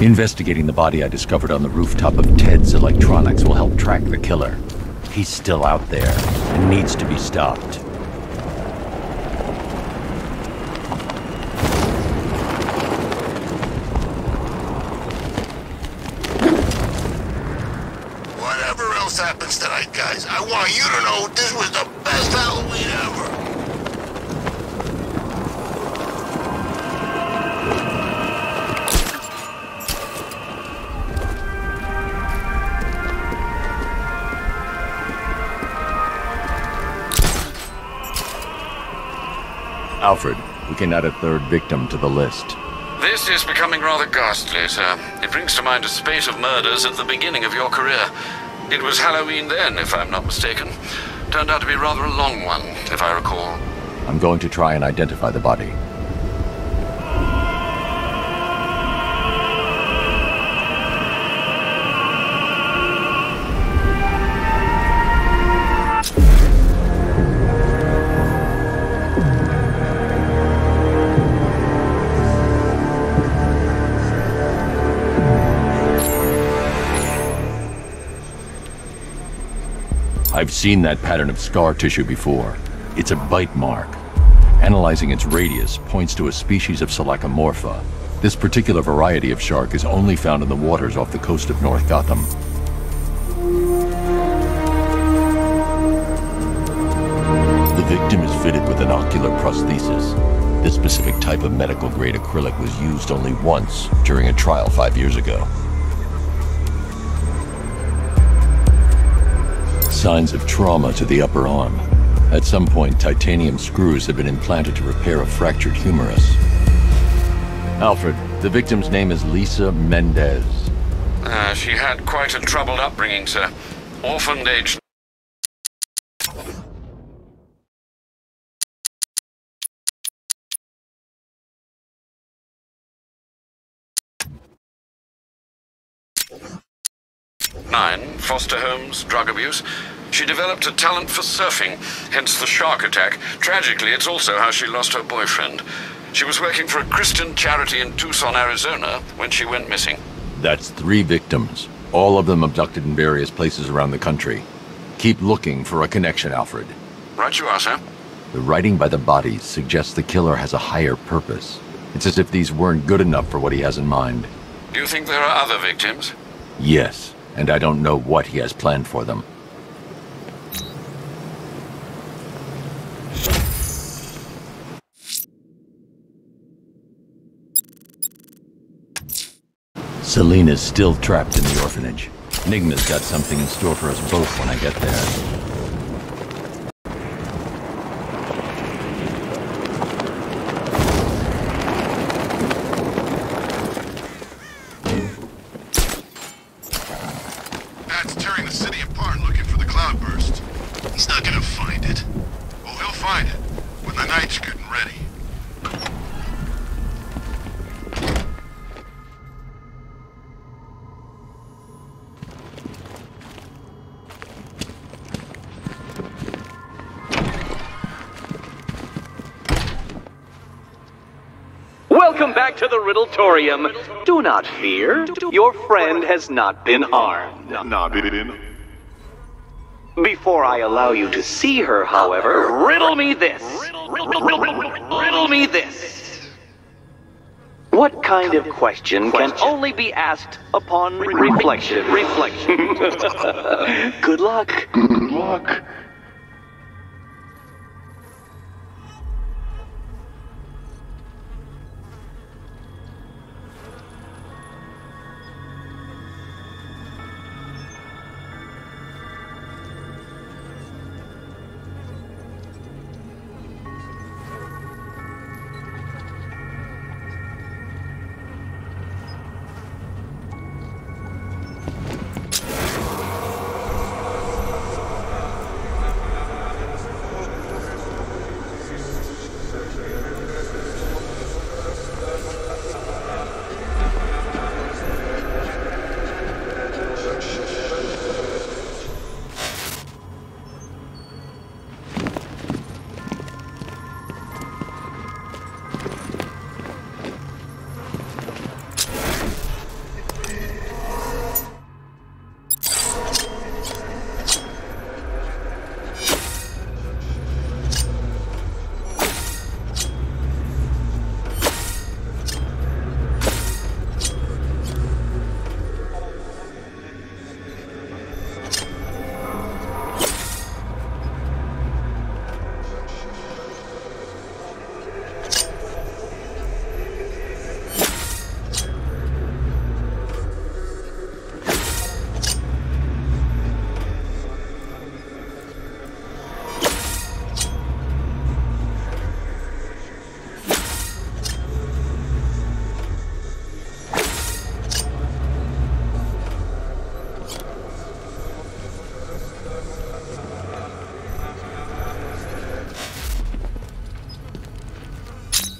Investigating the body I discovered on the rooftop of Ted's Electronics will help track the killer. He's still out there and needs to be stopped. Whatever else happens tonight, guys, I want you to know this was the best Halloween ever. Alfred, we can add a third victim to the list. This is becoming rather ghastly, sir. It brings to mind a spate of murders at the beginning of your career. It was Halloween then, if I'm not mistaken. Turned out to be rather a long one, if I recall. I'm going to try and identify the body. I've seen that pattern of scar tissue before. It's a bite mark. Analyzing its radius points to a species of Selachomorpha. This particular variety of shark is only found in the waters off the coast of North Gotham. The victim is fitted with an ocular prosthesis. This specific type of medical-grade acrylic was used only once during a trial 5 years ago. Signs of trauma to the upper arm. At some point, titanium screws have been implanted to repair a fractured humerus. Alfred, the victim's name is Lisa Mendez. She had quite a troubled upbringing, sir. Orphaned age... foster homes, drug abuse. She developed a talent for surfing, hence the shark attack. Tragically, it's also how she lost her boyfriend. She was working for a Christian charity in Tucson, Arizona, when she went missing. That's 3 victims, all of them abducted in various places around the country. Keep looking for a connection, Alfred. Right you are, sir. The writing by the bodies suggests the killer has a higher purpose. It's as if these weren't good enough for what he has in mind. Do you think there are other victims? Yes, and I don't know what he has planned for them. Selena's still trapped in the orphanage. Enigma's got something in store for us both when I get there. Welcome back to the Riddletorium. Do not fear. Your friend has not been harmed. Before I allow you to see her, however, riddle me this. Riddle me this. What kind of question can only be asked upon reflection? Good luck. Good luck.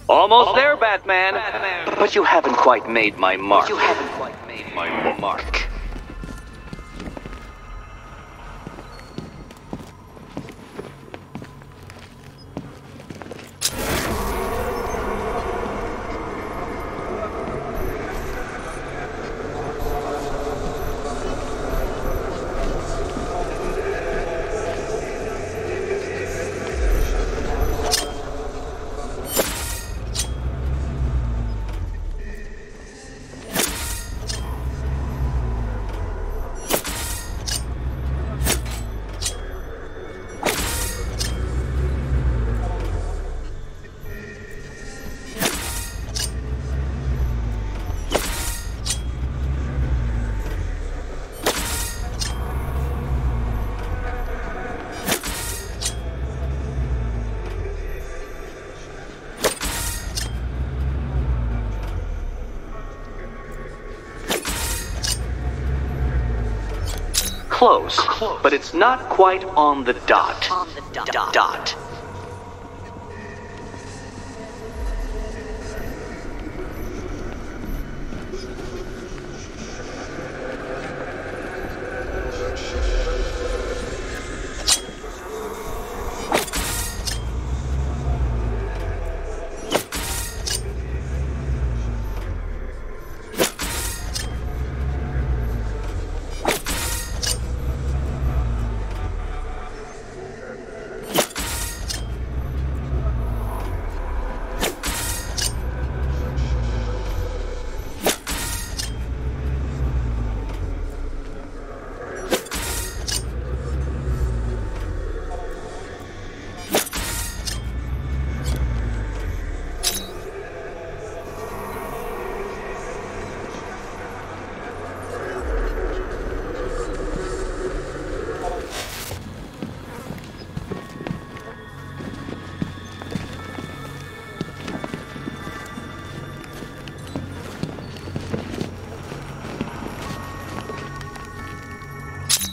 Almost there, Batman. But you haven't quite made my mark. Close, but it's not quite on the dot.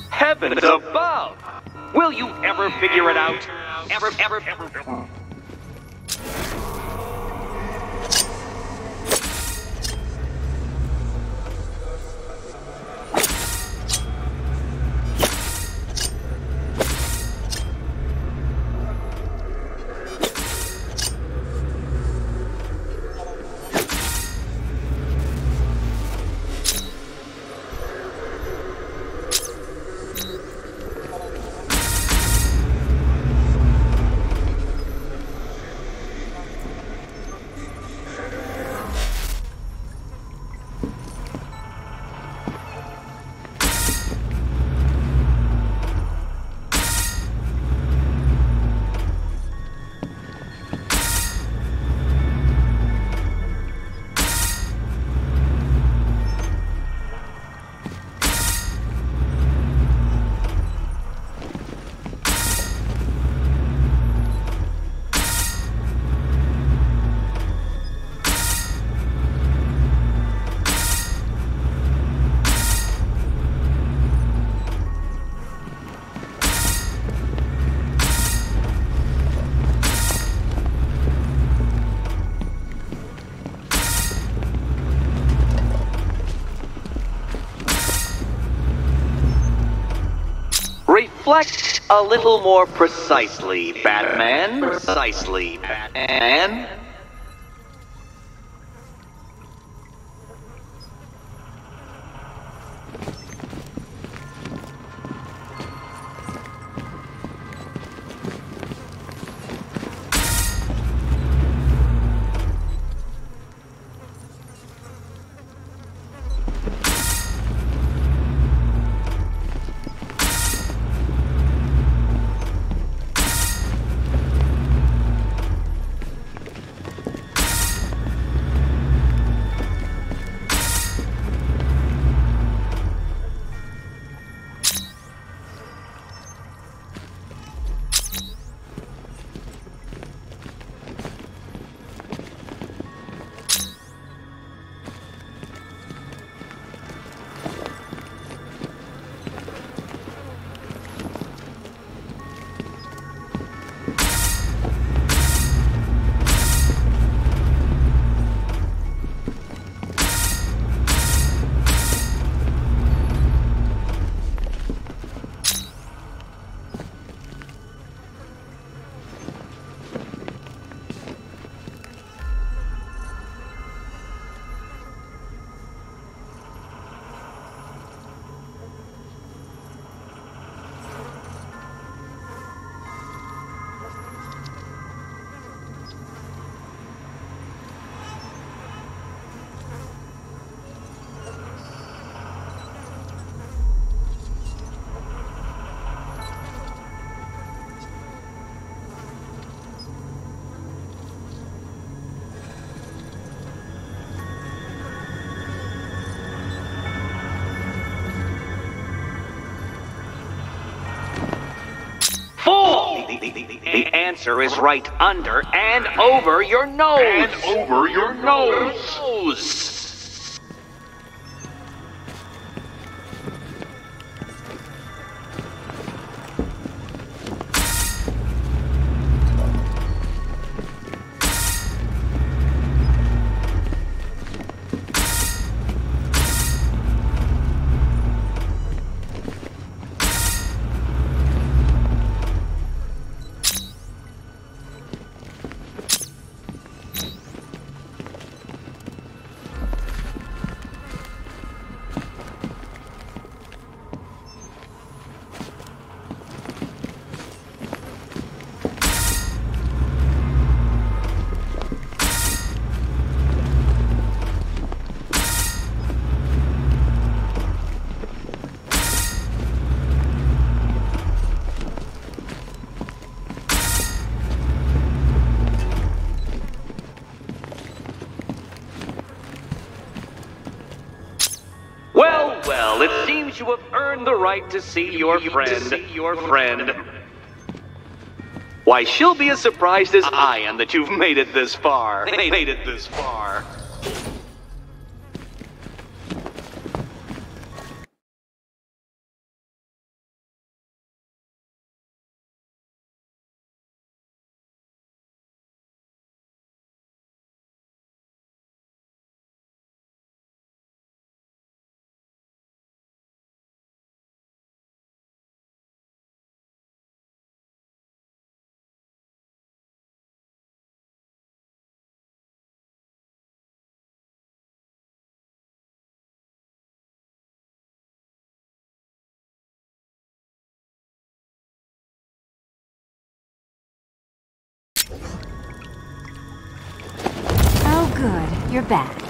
Heavens above! Will you ever figure it out? Ever. Reflect a little more precisely, Batman. Precisely, Batman. The answer is right under and over your nose. And over your nose. Well, it seems you have earned the right to see your friend. Why, she'll be as surprised as I am that you've made it this far. Oh, good. You're back.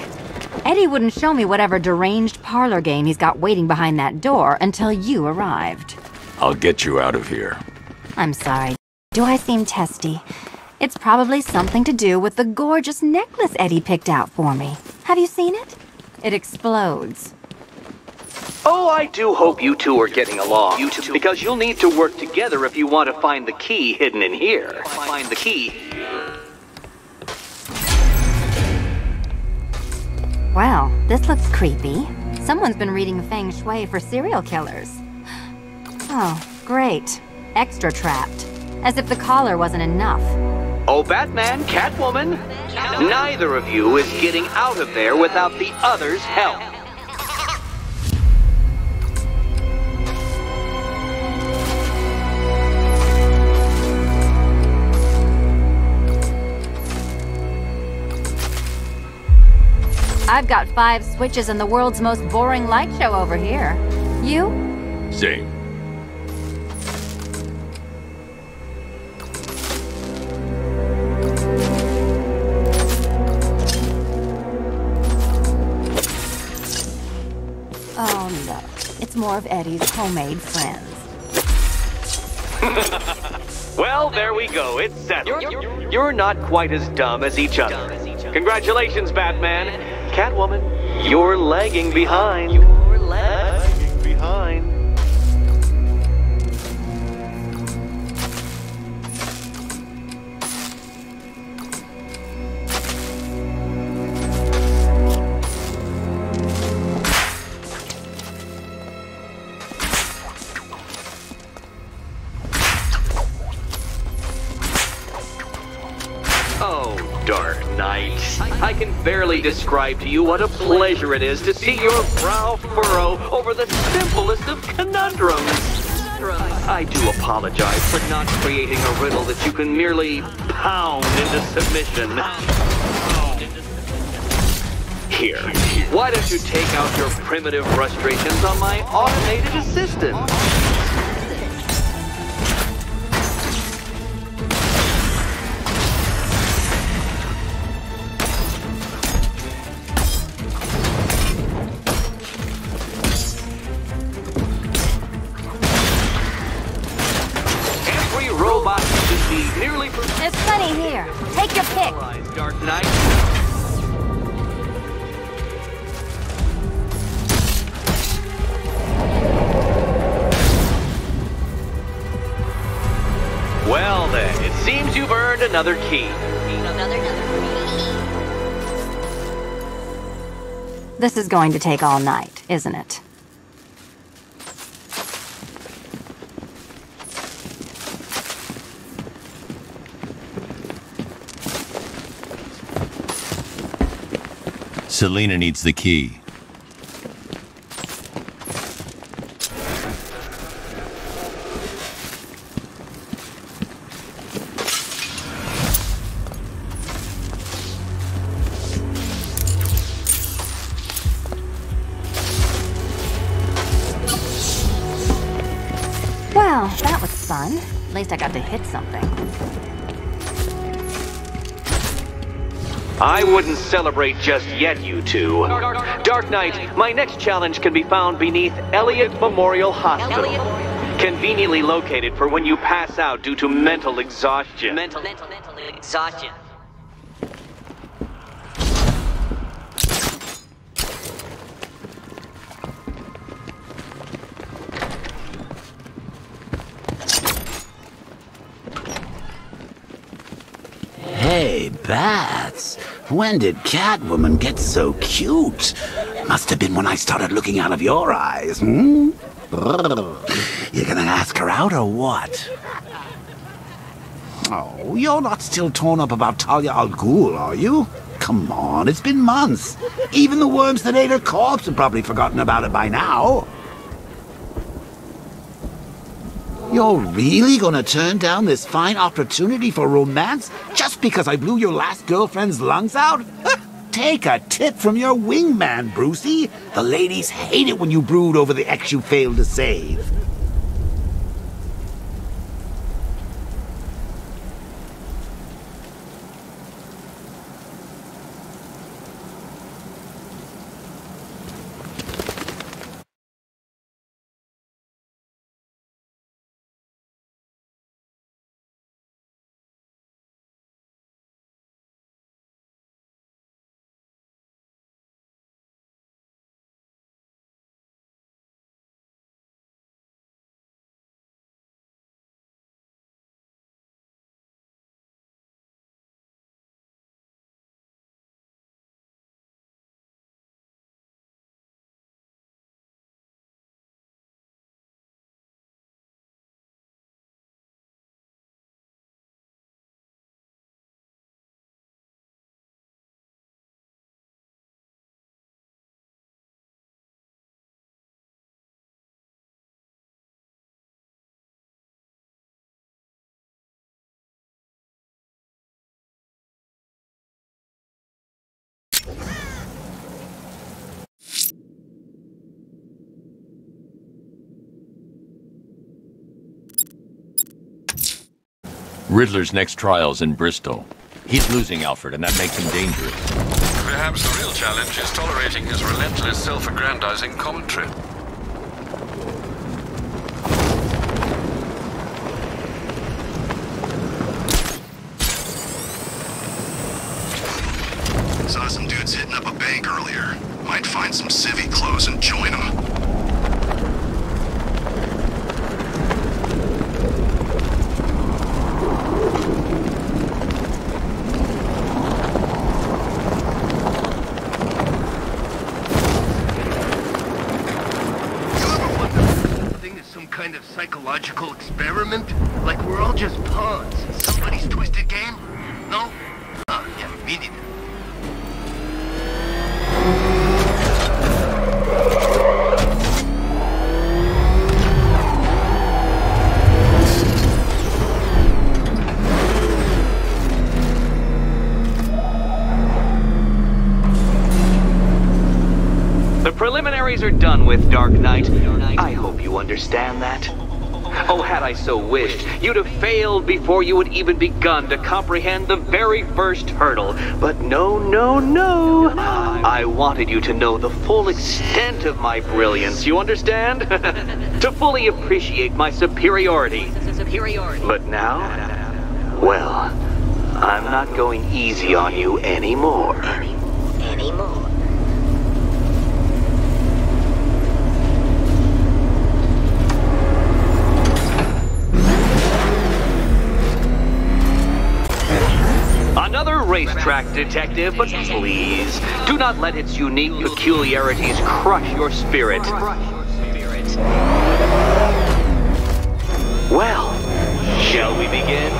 Eddie wouldn't show me whatever deranged parlor game he's got waiting behind that door until you arrived. I'll get you out of here. I'm sorry. Do I seem testy? It's probably something to do with the gorgeous necklace Eddie picked out for me. Have you seen it? It explodes. Oh, I do hope you two are getting along. Because you'll need to work together if you want to find the key hidden in here. Find the key. Well, this looks creepy. Someone's been reading Feng Shui for serial killers. Oh, great. Extra trapped. As if the collar wasn't enough. Oh, Batman, Catwoman, neither of you is getting out of there without the other's help. I've got 5 switches and the world's most boring light show over here. You? Same. Oh no, it's more of Eddie's homemade friends. Well, there we go. It's settled. You're not quite as dumb as each other. Congratulations, Batman. Catwoman, you're lagging behind. Oh, Dark Knight. I can barely describe to you what a pleasure it is to see your brow furrow over the simplest of conundrums. I do apologize for not creating a riddle that you can merely pound into submission. Here, why don't you take out your primitive frustrations on my automated assistant? There's plenty here. Take your pick. Dark Knight. Well, earned another key. This is going to take all night, isn't it? Selena needs the key. Well, that was fun. At least I got to hit something. I wouldn't celebrate just yet, you two. Dark Knight, my next challenge can be found beneath Elliott Memorial Hospital. Conveniently located for when you pass out due to mental exhaustion. Mental exhaustion. Hey, Bats. When did Catwoman get so cute? Must have been when I started looking out of your eyes, hmm? You gonna ask her out or what? Oh, you're not still torn up about Talia al Ghul, are you? Come on, it's been months. Even the worms that ate her corpse have probably forgotten about it by now. You're really gonna turn down this fine opportunity for romance just because I blew your last girlfriend's lungs out? Take a tip from your wingman, Brucey. The ladies hate it when you brood over the ex you failed to save. Riddler's next trial's in Bristol. He's losing Alfred, and that makes him dangerous. Perhaps the real challenge is tolerating his relentless self-aggrandizing commentary. Saw some dudes hitting up a bank earlier. Might find some civvy clothes and join them. Kind of psychological experiment? Like we're all just pawns in somebody's twisted game? No? Yeah, me neither. The preliminaries are done with, Dark Knight. I hope you understand that. Oh, had I so wished, you'd have failed before you had even begun to comprehend the very first hurdle. But no, no, no. I wanted you to know the full extent of my brilliance, you understand? To fully appreciate my superiority. But now, well, I'm not going easy on you anymore. Another racetrack, detective, but please, do not let its unique peculiarities crush your spirit. Well, shall we begin?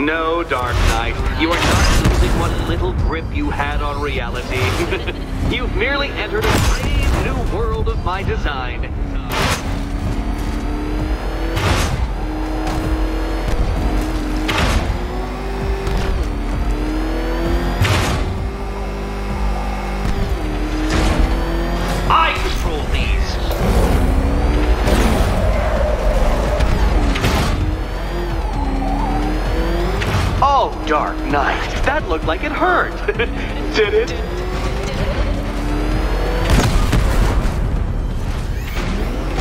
No, Dark Knight, you are not losing what little grip you had on reality. You've merely entered a brave new world of my design. I control these. Oh, Dark Knight, that looked like it hurt. Did it?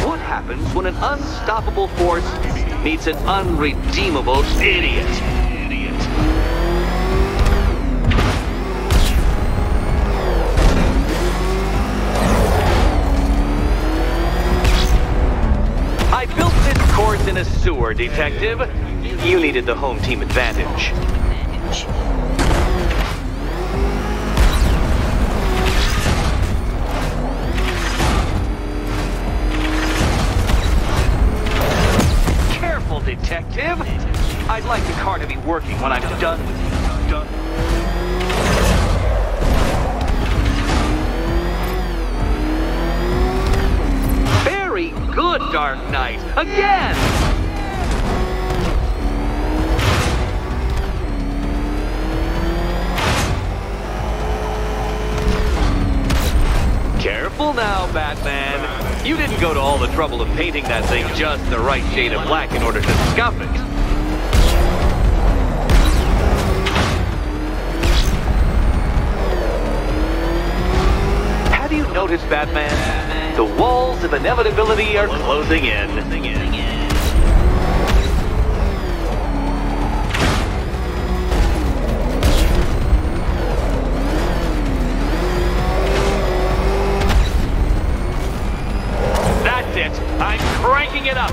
What happens when an unstoppable force meets an unredeemable idiot? I built this course in a sewer, detective. You needed the home team advantage. Careful, detective. I'd like the car to be working when I'm done with you. Very good, Dark Knight. Again! Careful now, Batman. You didn't go to all the trouble of painting that thing just the right shade of black in order to scuff it. Have you noticed, Batman? The walls of inevitability are closing in. That's it. I'm cranking it up.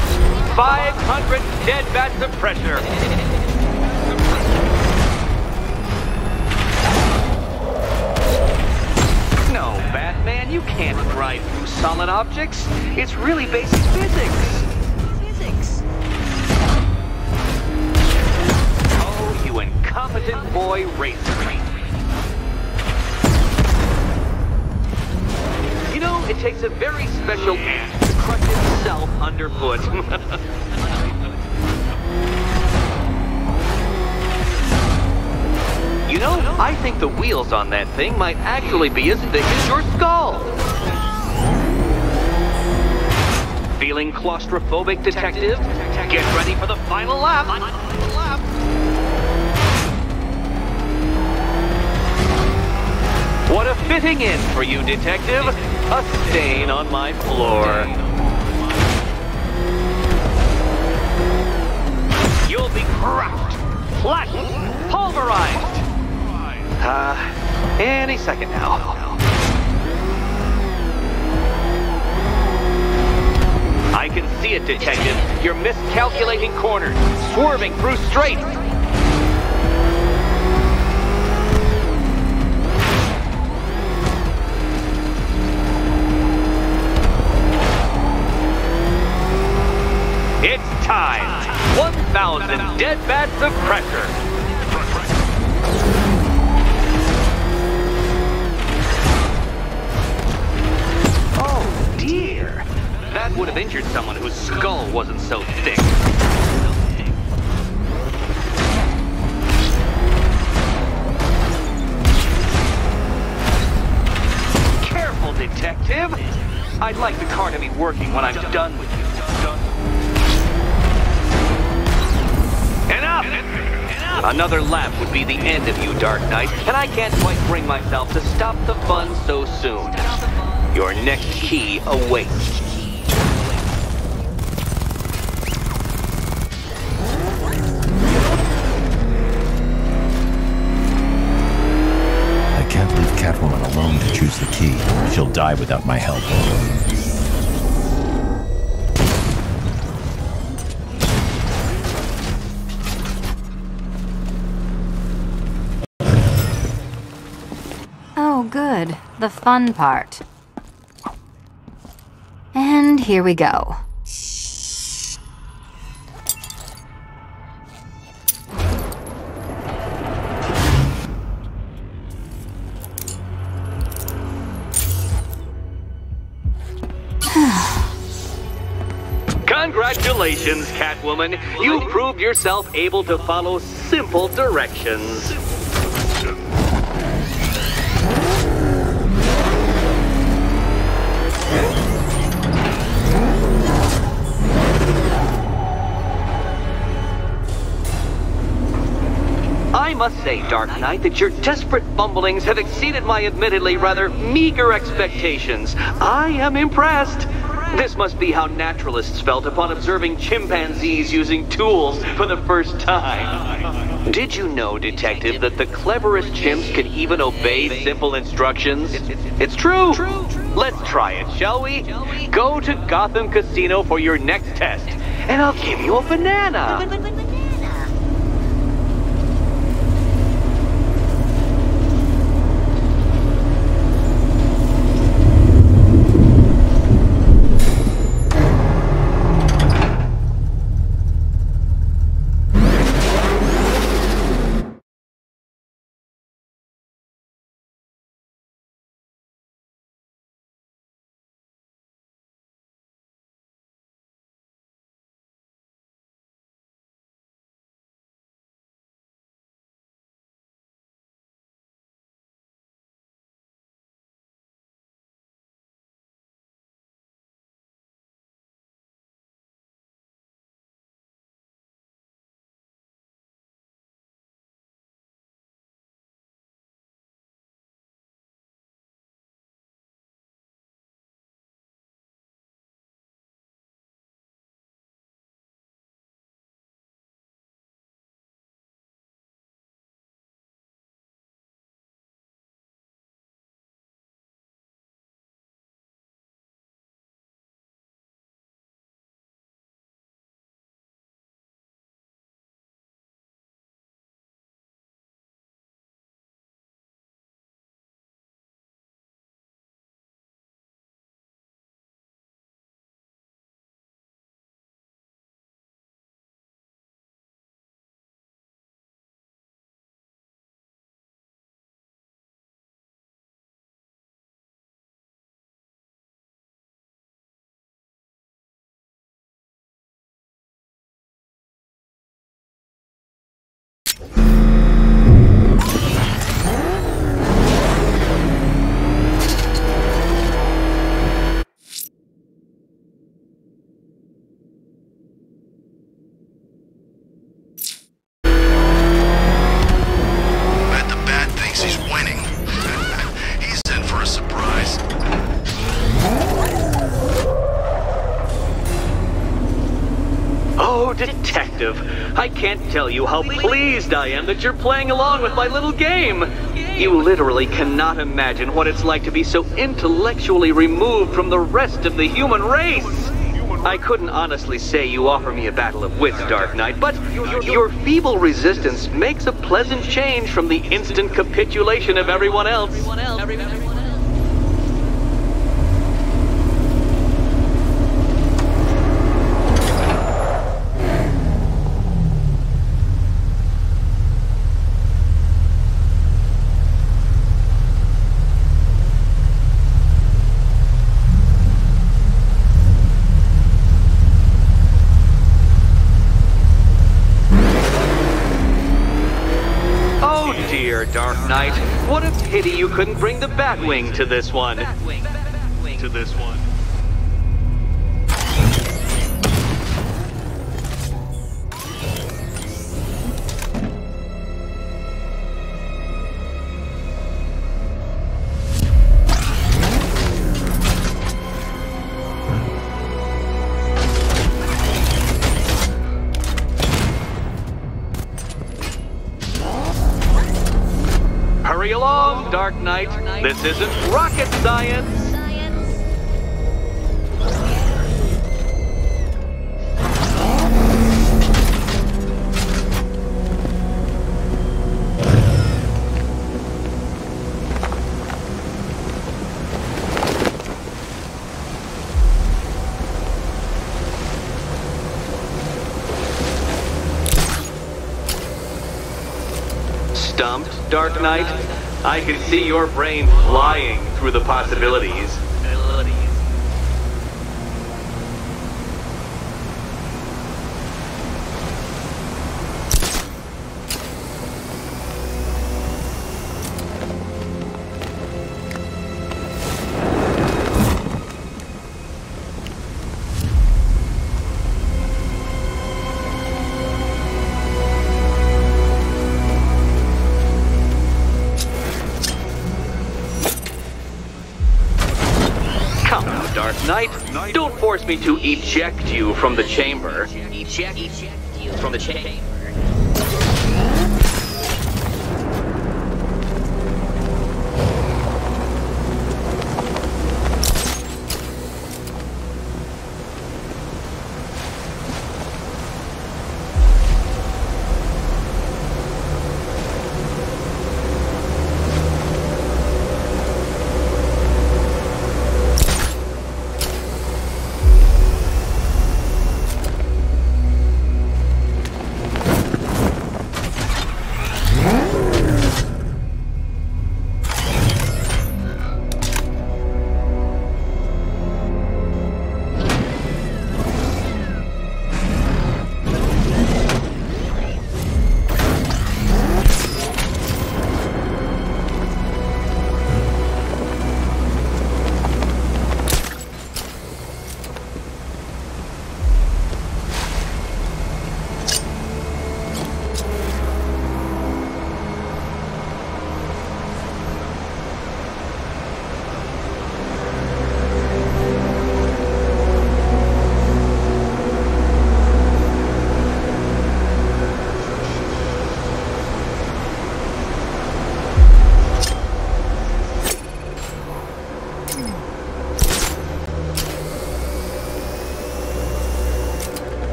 500 dead bats of pressure. No, Batman, you can't ride through solid objects. It's really basic physics. Oh, you incompetent boy racer. You know, it takes a very special ant to crush itself underfoot. You know, I think the wheels on that thing might actually be as thick as your skull. Feeling claustrophobic, detective? Get ready for the final lap. What a fitting end for you, detective. A stain on my floor. You'll be crushed, flattened, pulverized. Any second now. I can see it, detective. You're miscalculating corners, swerving through straights. It's time. 1,000 dead bats of pressure. Oh dear. That would have injured someone whose skull wasn't so thick. Careful, detective. I'd like the car to be working when I'm done with you. Enough! Another lap would be the end of you, Dark Knight, and I can't quite bring myself to stop the fun so soon. Your next key awaits. I can't leave Catwoman alone to choose the key. She'll die without my help. good. The fun part. And here we go. Congratulations, Catwoman. You proved yourself able to follow simple directions. I must say, Dark Knight, that your desperate fumblings have exceeded my admittedly rather meager expectations. I am impressed. This must be how naturalists felt upon observing chimpanzees using tools for the first time. Did you know, Detective, that the cleverest chimps can even obey simple instructions? It's true. Let's try it, shall we? Go to Gotham Casino for your next test, and I'll give you a banana. Detective, I can't tell you how pleased I am that you're playing along with my little game. You literally cannot imagine what it's like to be so intellectually removed from the rest of the human race. I couldn't honestly say you offer me a battle of wits, Dark Knight, but your feeble resistance makes a pleasant change from the instant capitulation of everyone else. Dark Knight, what a pity you couldn't bring the Batwing to this one. Hurry along, Dark Knight. This isn't rocket science. Stumped, Dark Knight? I can see your brain flying through the possibilities. Knight, don't force me to eject you from the chamber. Eject you from the chamber.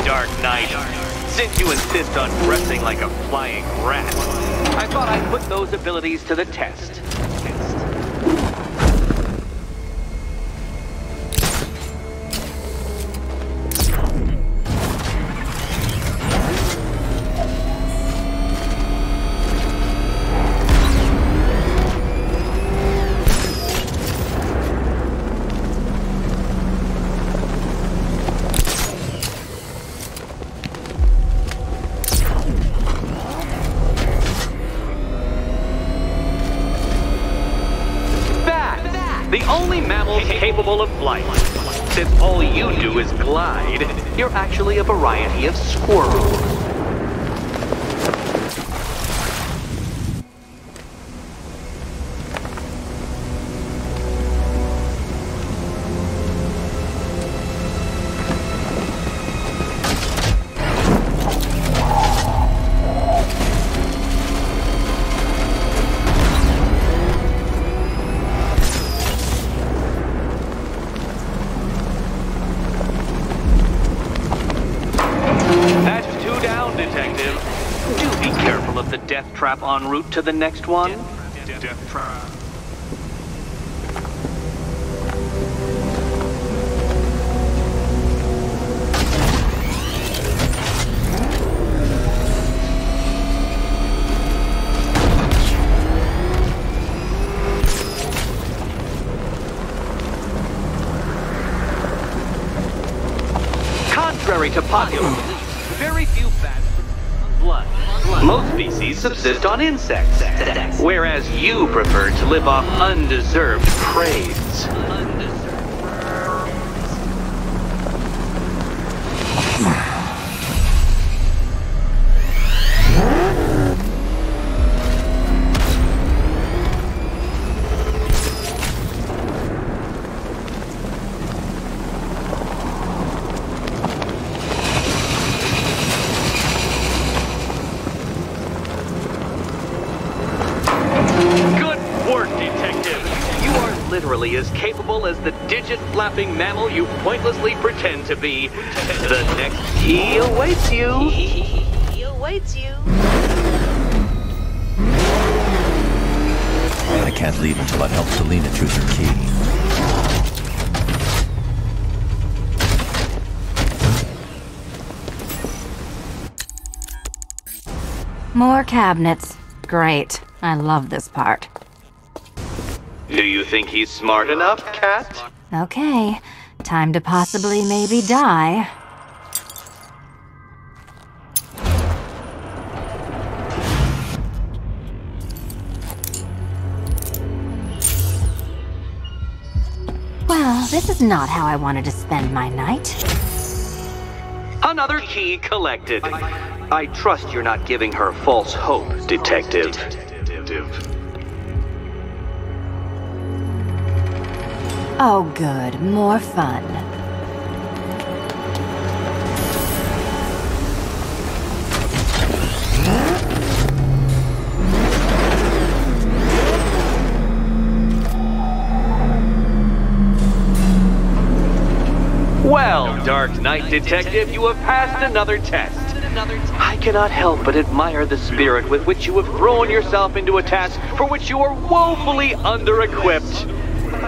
Dark Knight. Since you insist on dressing like a flying rat, I thought I'd put those abilities to the test. The only mammal capable of flight. Since all you do is glide, you're actually a variety of squirrel. Detective, do be careful. example of the death trap en route to the next one? Death trap. Contrary to popular belief, very few bats on blood. Most species subsist on insects, whereas you prefer to live off undeserved praise. Literally as capable as the digit-flapping mammal you pointlessly pretend to be. The next key awaits you. He awaits you. I can't leave until I've helped Selena choose her key. More cabinets. Great. I love this part. Do you think he's smart enough, Cat? Okay. Time to possibly maybe die. Well, this is not how I wanted to spend my night. Another key collected. I trust you're not giving her false hope, Detective. Oh good, more fun. Well, Dark Knight Detective, you have passed another test. I cannot help but admire the spirit with which you have thrown yourself into a task for which you are woefully under-equipped.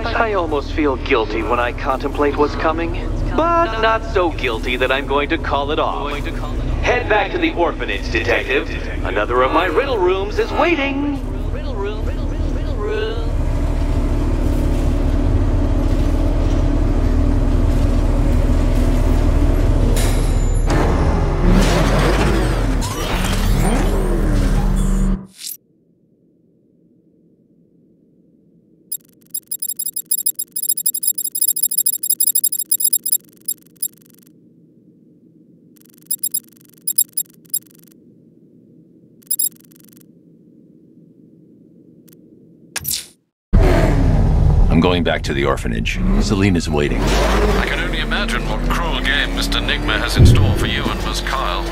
I almost feel guilty when I contemplate what's coming, but not so guilty that I'm going to call it off. Head back to the orphanage, Detective. Another of my riddle rooms is waiting. Riddle room. I'm going back to the orphanage. Selena's waiting. I can only imagine what cruel game Mr. Nigma has in store for you and Miss Kyle.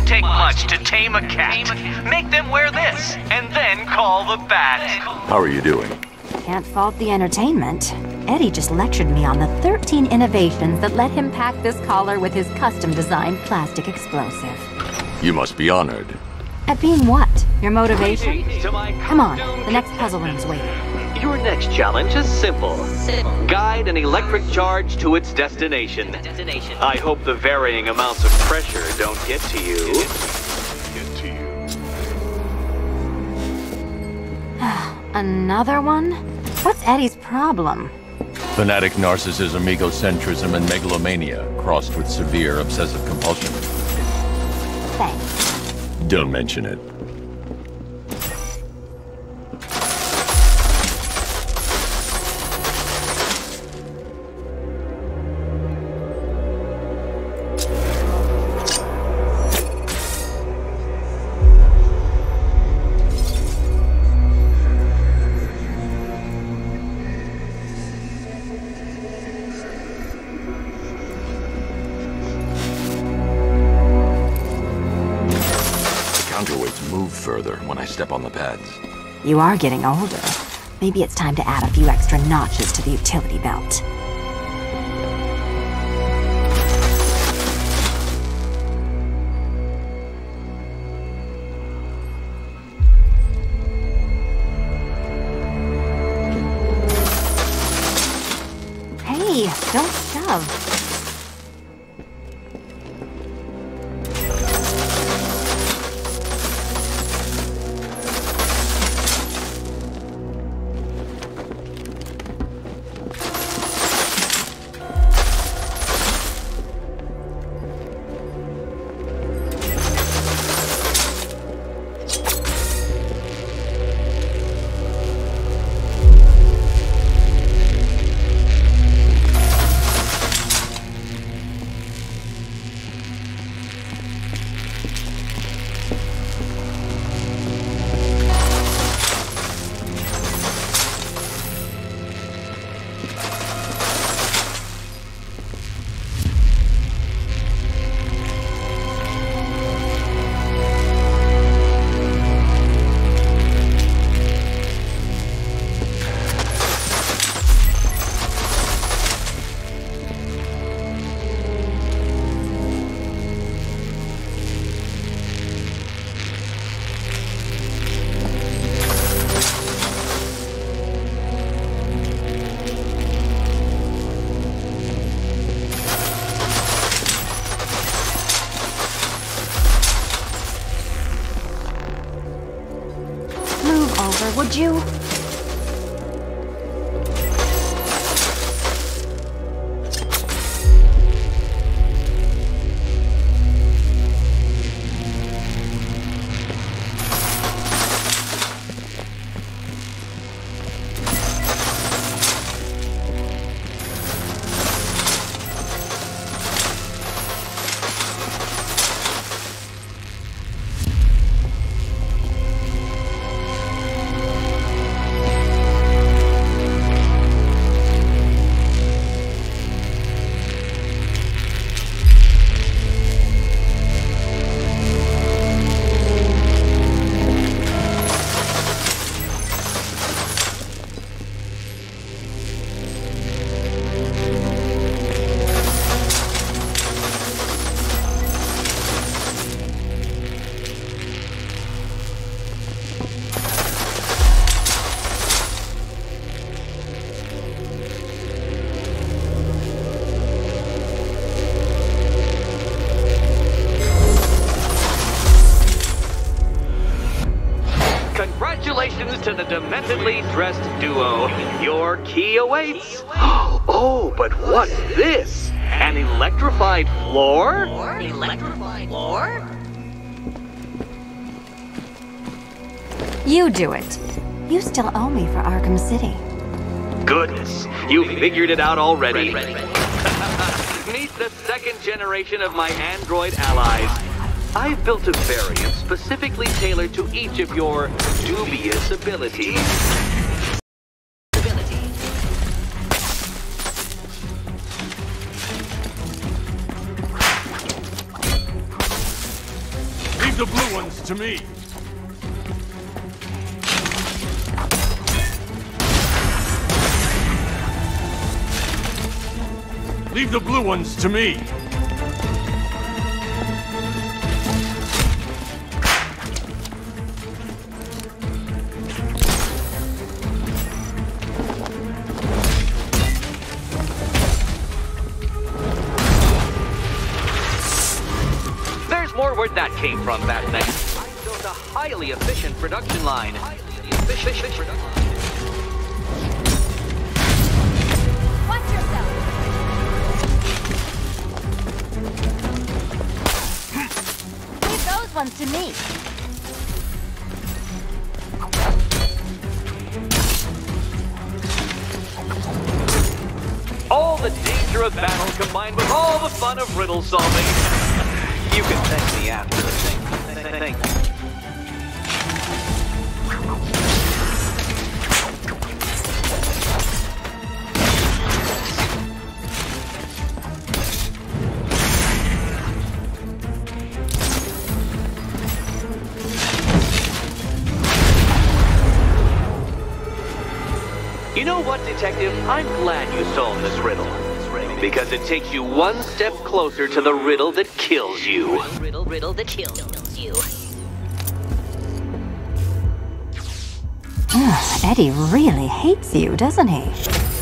Take much to tame a cat. Make them wear this, and then call the bat. How are you doing? Can't fault the entertainment. Eddie just lectured me on the 13 innovations that let him pack this collar with his custom-designed plastic explosive. You must be honored. At being what? Your motivation? Come on, the next puzzle room's waiting. Your next challenge is simple. Guide an electric charge to its destination. I hope the varying amounts of pressure don't get to you. Another one? What's Eddie's problem? Fanatic narcissism, egocentrism, and megalomania, crossed with severe obsessive compulsion. Thanks. Don't mention it. featherweights move further when I step on the pads. You are getting older. Maybe it's time to add a few extra notches to the utility belt. Hey, don't shove. Would you? Congratulations to the dementedly dressed duo. Your key awaits. Oh, but what's this? An electrified floor? Electrified floor? You do it. You still owe me for Arkham City. Goodness, you figured it out already. Meet the second generation of my android allies. I've built a variant specifically tailored to each of your dubious abilities. Leave the blue ones to me. Leave the blue ones to me. There's more where that came from, Batman. I built a highly efficient production line. Watch yourself! Leave those ones to me. All the danger of battle combined with all the fun of riddle solving. You can thank me after the thing. Thank you. You know what, Detective? I'm glad you solved this riddle. Because it takes you one step closer to the riddle that kills you. Riddle that kills you. Eddie really hates you, doesn't he?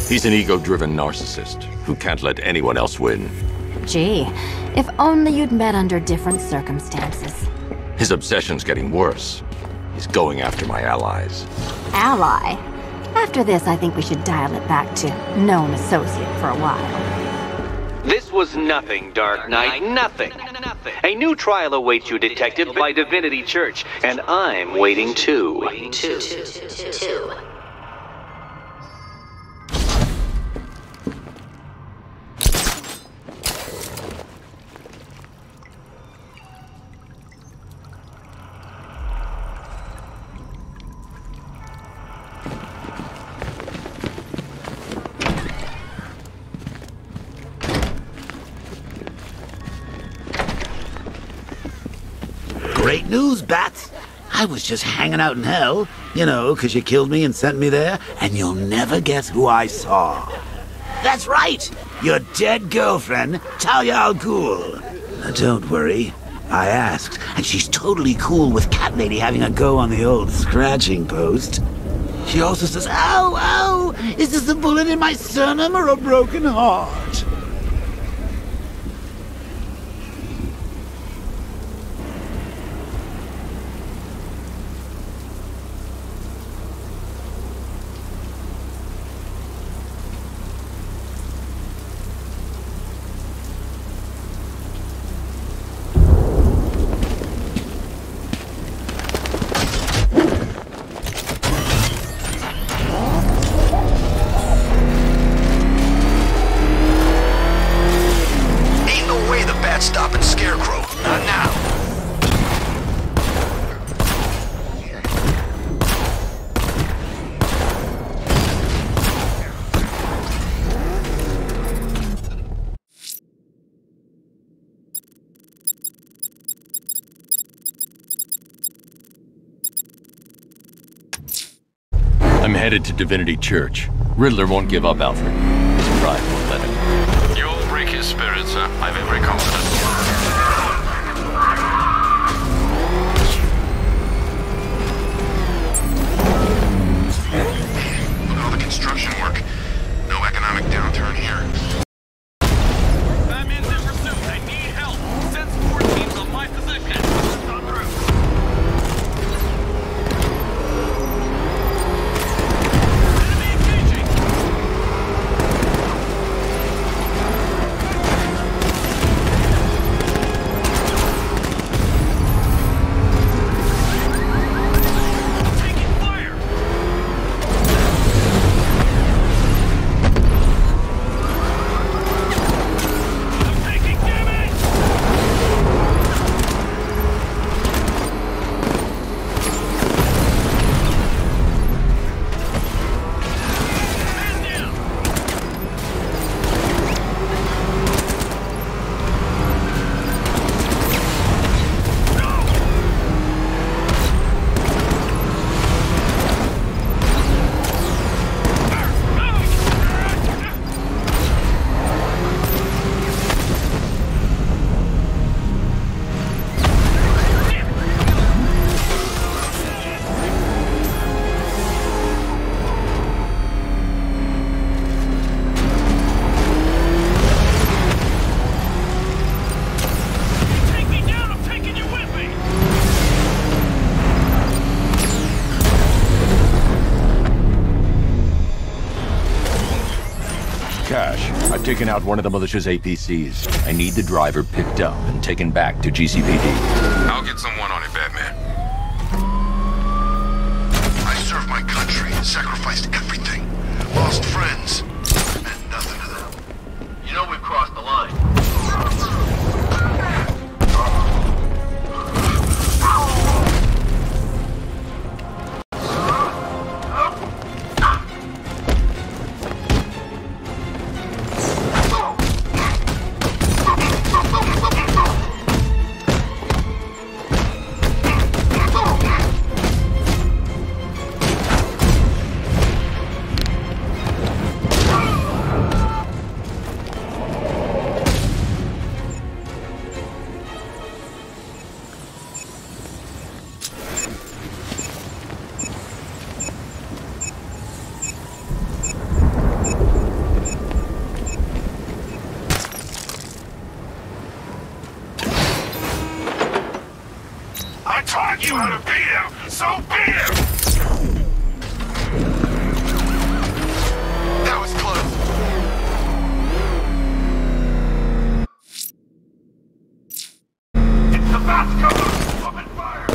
He's an ego-driven narcissist who can't let anyone else win. Gee, if only you'd met under different circumstances. His obsession's getting worse. He's going after my allies. Ally? After this, I think we should dial it back to known associate for a while. This was nothing, Dark Knight, nothing. A new trial awaits you, Detective, by Divinity Church, and I'm waiting too. Great news, Bats. I was just hanging out in hell, you know, 'cause you killed me and sent me there, and you'll never guess who I saw. That's right, your dead girlfriend, Talia al Ghul. Now, don't worry, I asked, and she's totally cool with Cat Lady having a go on the old scratching post. She also says, ow, ow, is this a bullet in my sternum or a broken heart? Stopping Scarecrow. Not now. I'm headed to Divinity Church. Riddler won't give up, Alfred. His pride won't let him. You'll break his spirit, sir. I've every confidence. Look at all the construction work. No economic downturn here. Batman's in pursuit. I need help. Send support teams on my position. Stop through. Enemy engaging. Taking fire. I'm taking damage. Man down. Take me down. I'm taking you with me. Cash, I've taken out one of the militia's APCs. I need the driver picked up and taken back to GCPD. I'll get someone on it, Batman. I served my country, sacrificed everything, lost friends, meant nothing to them. You know we've crossed the line. So be it! That was close. It's the fast cover! Open fire!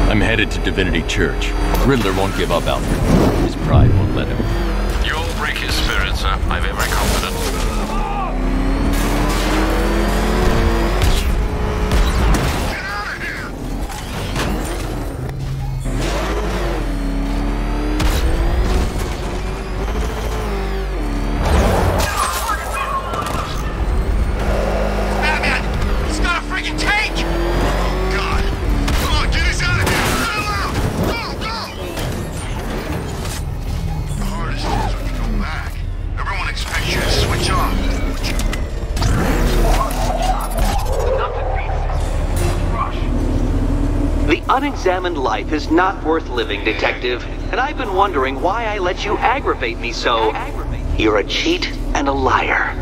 I'm headed to Divinity Church. Riddler won't give up, Alfred. His pride won't let him. You'll break his spirit, sir. I've every confidence. Get out of here! Batman! He's got a freaking tank! Oh, God. Come on, get us out of here! Get out! Go, go! The hardest is when you come back. Everyone expects you to switch off. Nothing beats this. Rush. The unexamined life is not worth living, Detective. And I've been wondering why I let you aggravate me so. You're a cheat and a liar.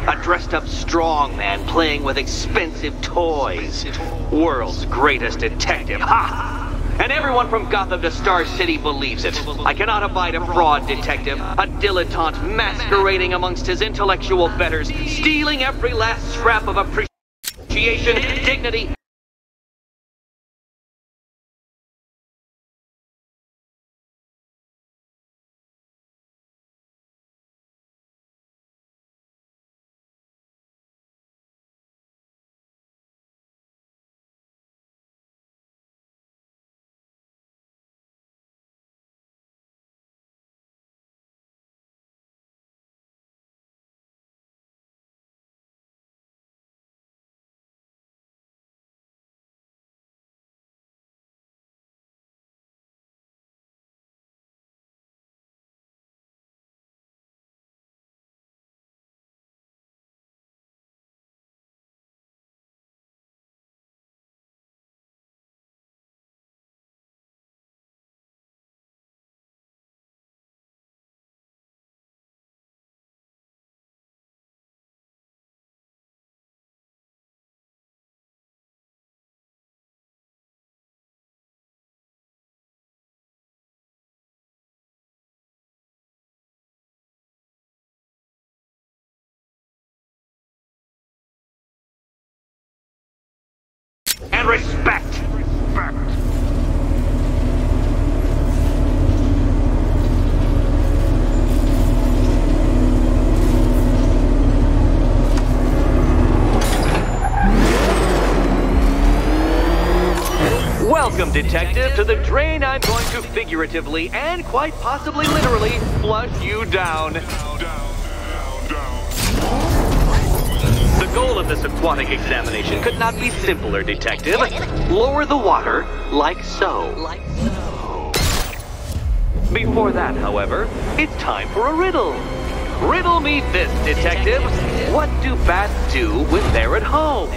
A dressed-up strongman playing with expensive toys. World's greatest detective. Ha! And everyone from Gotham to Star City believes it. I cannot abide a fraud detective, a dilettante masquerading amongst his intellectual betters, stealing every last scrap of appreciation, dignity, and respect. Welcome, Detective, to the drain I'm going to figuratively and quite possibly literally flush you down. The goal of this aquatic examination could not be simpler, Detective. Lower the water, like so. Before that, however, it's time for a riddle. Riddle me this, Detective. What do bats do when they're at home?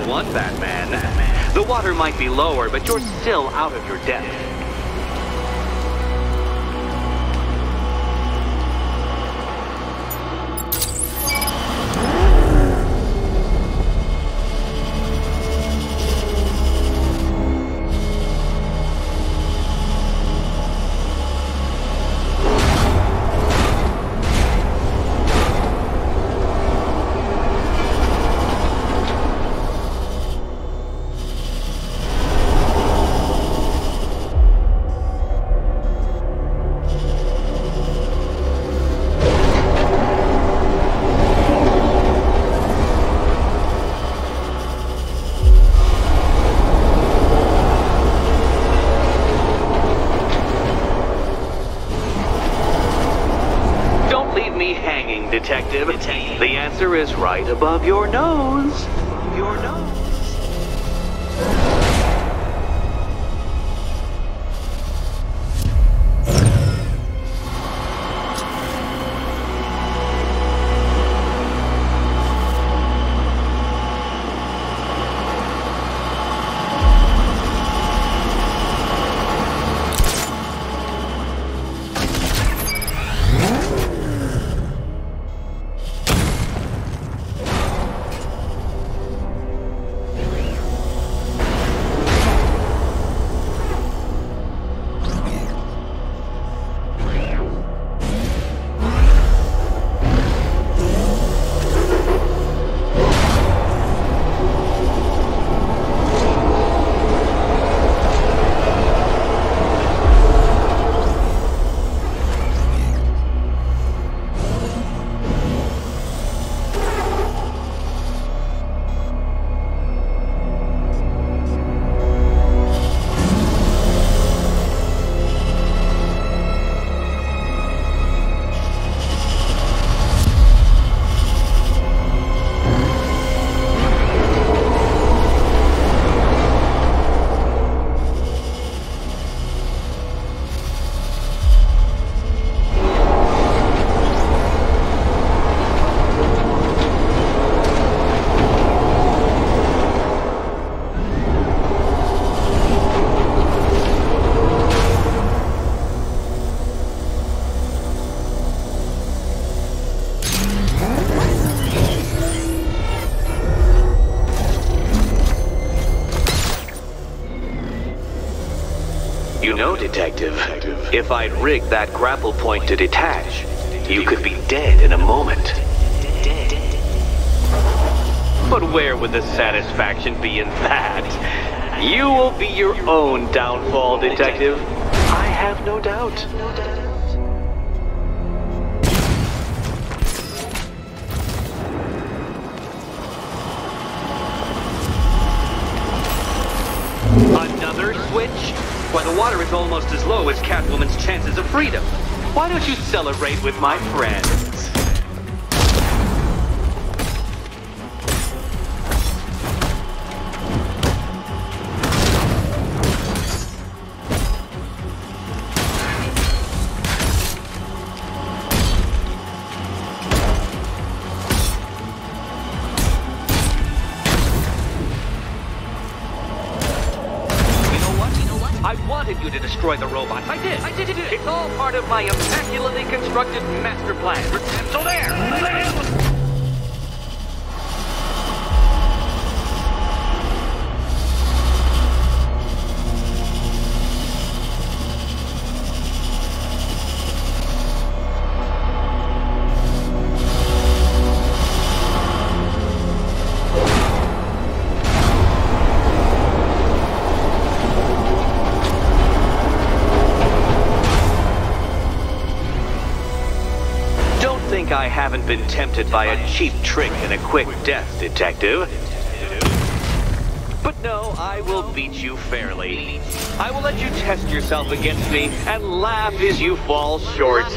One Batman. The water might be lower, but you're still out of your depth. is right above your nose. Your nose. You know, Detective, if I'd rigged that grapple point to detach, you could be dead in a moment. But where would the satisfaction be in that? You will be your own downfall, Detective. I have no doubt. Another switch? Why, the water is almost as low as Catwoman's chances of freedom. Why don't you celebrate with my friends? I wanted you to destroy the robots. I did. It's all part of my immaculately constructed master plan. So there! I haven't been tempted by a cheap trick and a quick death, Detective. But no, I will beat you fairly. I will let you test yourself against me and laugh as you fall short.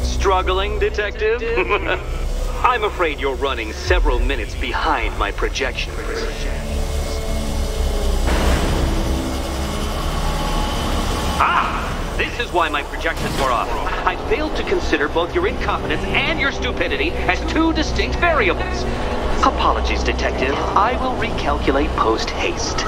Struggling, Detective? I'm afraid you're running several minutes behind my projections. Ah! This is why my projections were off. I failed to consider both your incompetence and your stupidity as two distinct variables. Apologies, Detective. I will recalculate post-haste.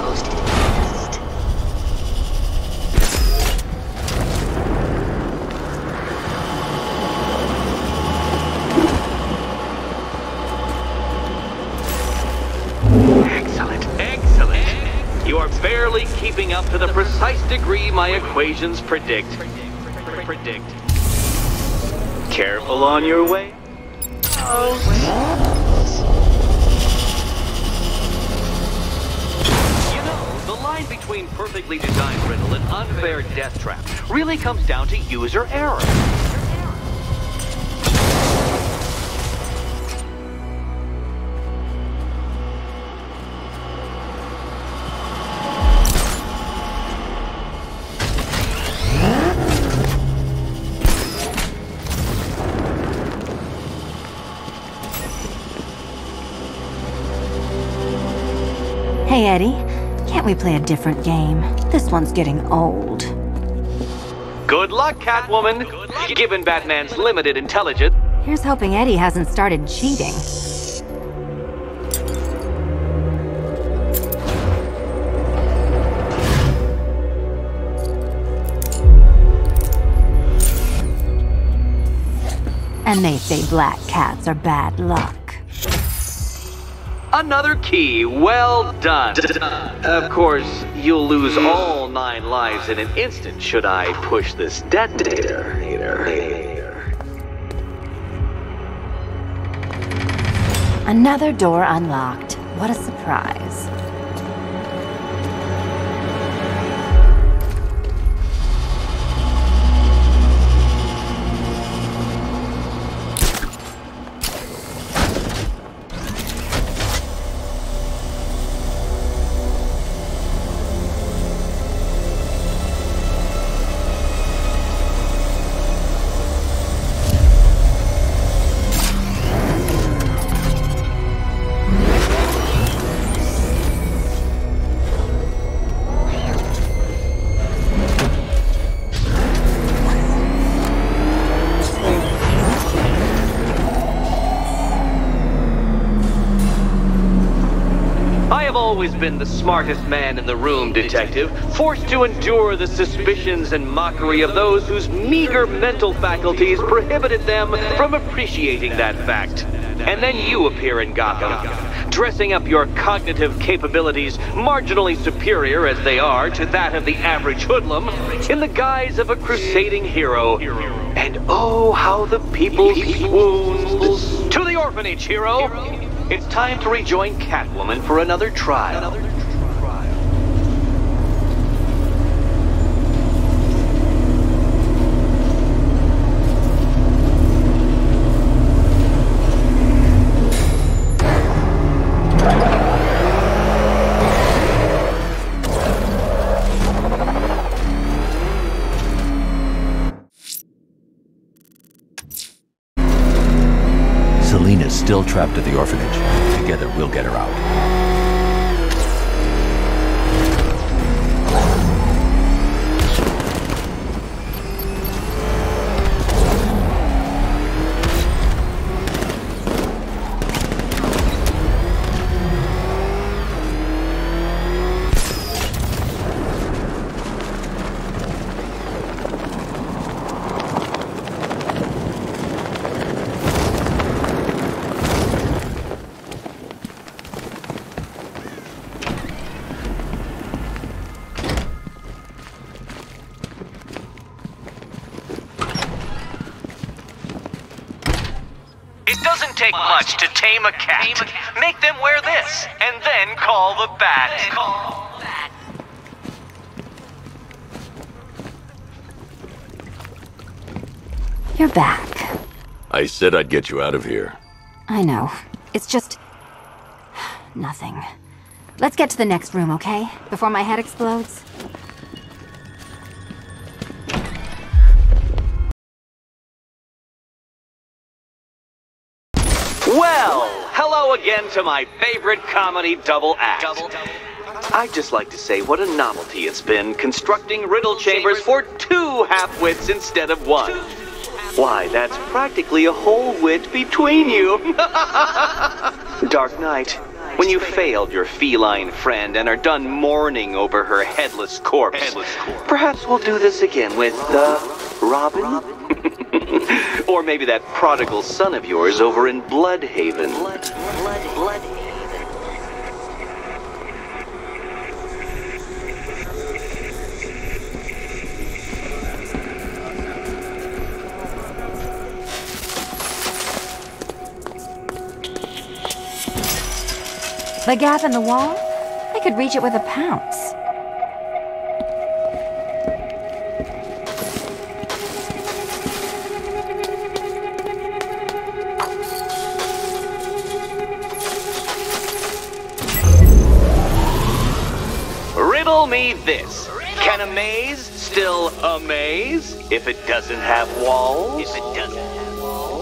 shaping up to the precise degree my equations predict. Careful on your way. You know, the line between perfectly designed riddle and unfair death trap really comes down to user error. Hey, Eddie. Can't we play a different game? This one's getting old. Good luck, Catwoman. Given Batman's limited intelligence. Here's hoping Eddie hasn't started cheating. And they say black cats are bad luck. Another key, well done. Of course, you'll lose all 9 lives in an instant should I push this detonator. Another door unlocked. What a surprise. Always been the smartest man in the room, Detective, forced to endure the suspicions and mockery of those whose meager mental faculties prohibited them from appreciating that fact. And then you appear in Gotham, dressing up your cognitive capabilities marginally superior as they are to that of the average hoodlum, in the guise of a crusading hero. And oh, how the people swooned. To the orphanage, hero! It's time to rejoin Catwoman for another trial. Selina's still trapped at the orphanage. Together, we'll get her out. It doesn't take much to tame a cat. Make them wear this, and then call the bat. You're back. I said I'd get you out of here. I know. It's just... nothing. Let's get to the next room, okay? Before my head explodes. Well, hello again to my favorite comedy double act. I'd just like to say what a novelty it's been constructing riddle chambers for 2 half-wits instead of 1. Why, that's practically a whole wit between you. Dark Knight, when you failed your feline friend and are done mourning over her headless corpse, perhaps we'll do this again with, Robin? Or maybe that prodigal son of yours over in Bloodhaven. Bloodhaven. The gap in the wall? I could reach it with a pounce. Riddle me this. Can a maze still amaze if it doesn't have walls? If it doesn't have walls?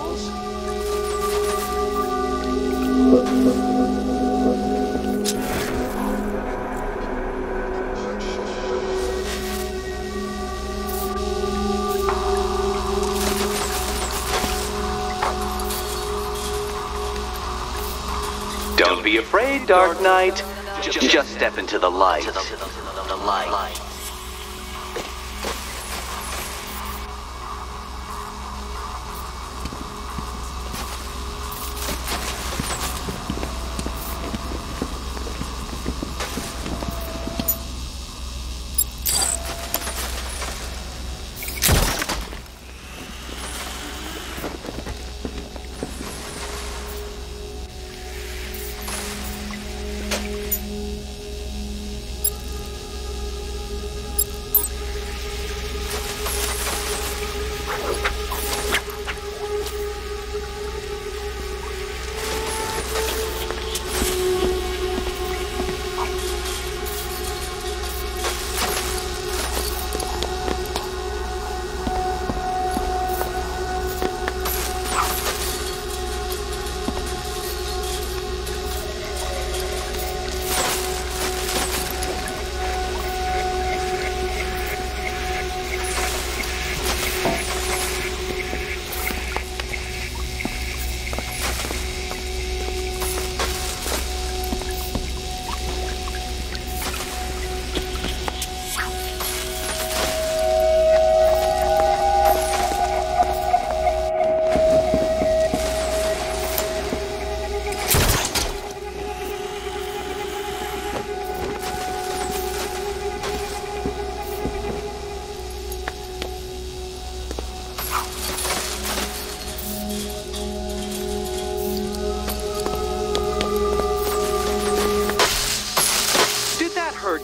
Don't be afraid, Dark Knight. Just step into the light. The light.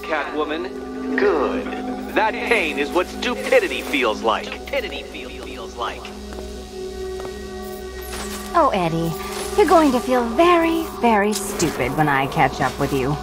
Catwoman? Good. That pain is what stupidity feels like. Oh, Eddie, you're going to feel very, very stupid when I catch up with you.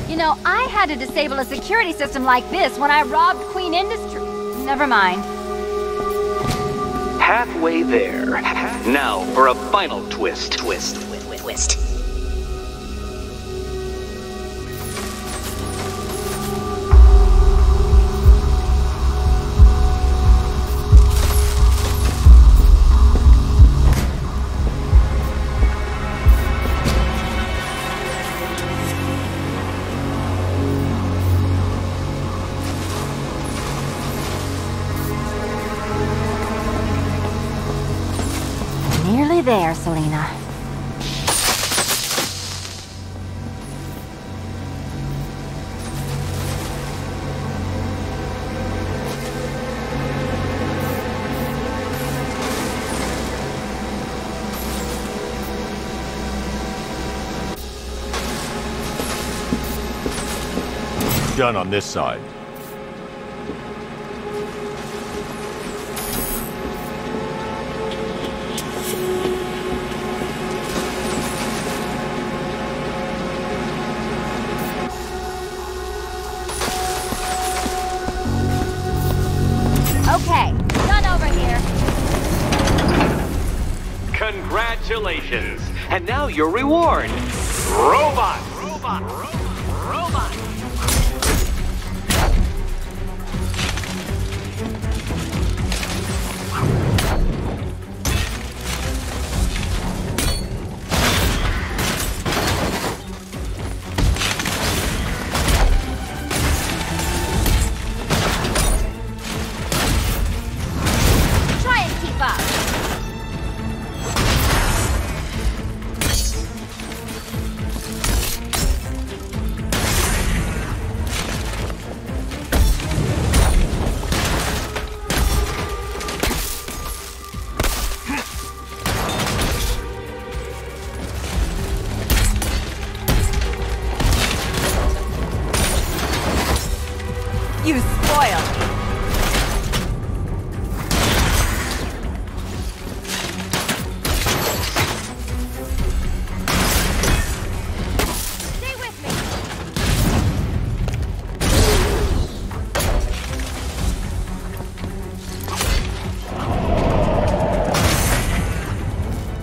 You know, I had to disable a security system like this when I robbed Queen Industry. Never mind. Halfway there. Now for a final twist. Twist. Nearly there, Selena. Done on this side. Okay, done over here. Congratulations. And now your reward. Robot. Robot. Robot. Try and keep up. You spoiled me. Stay with me.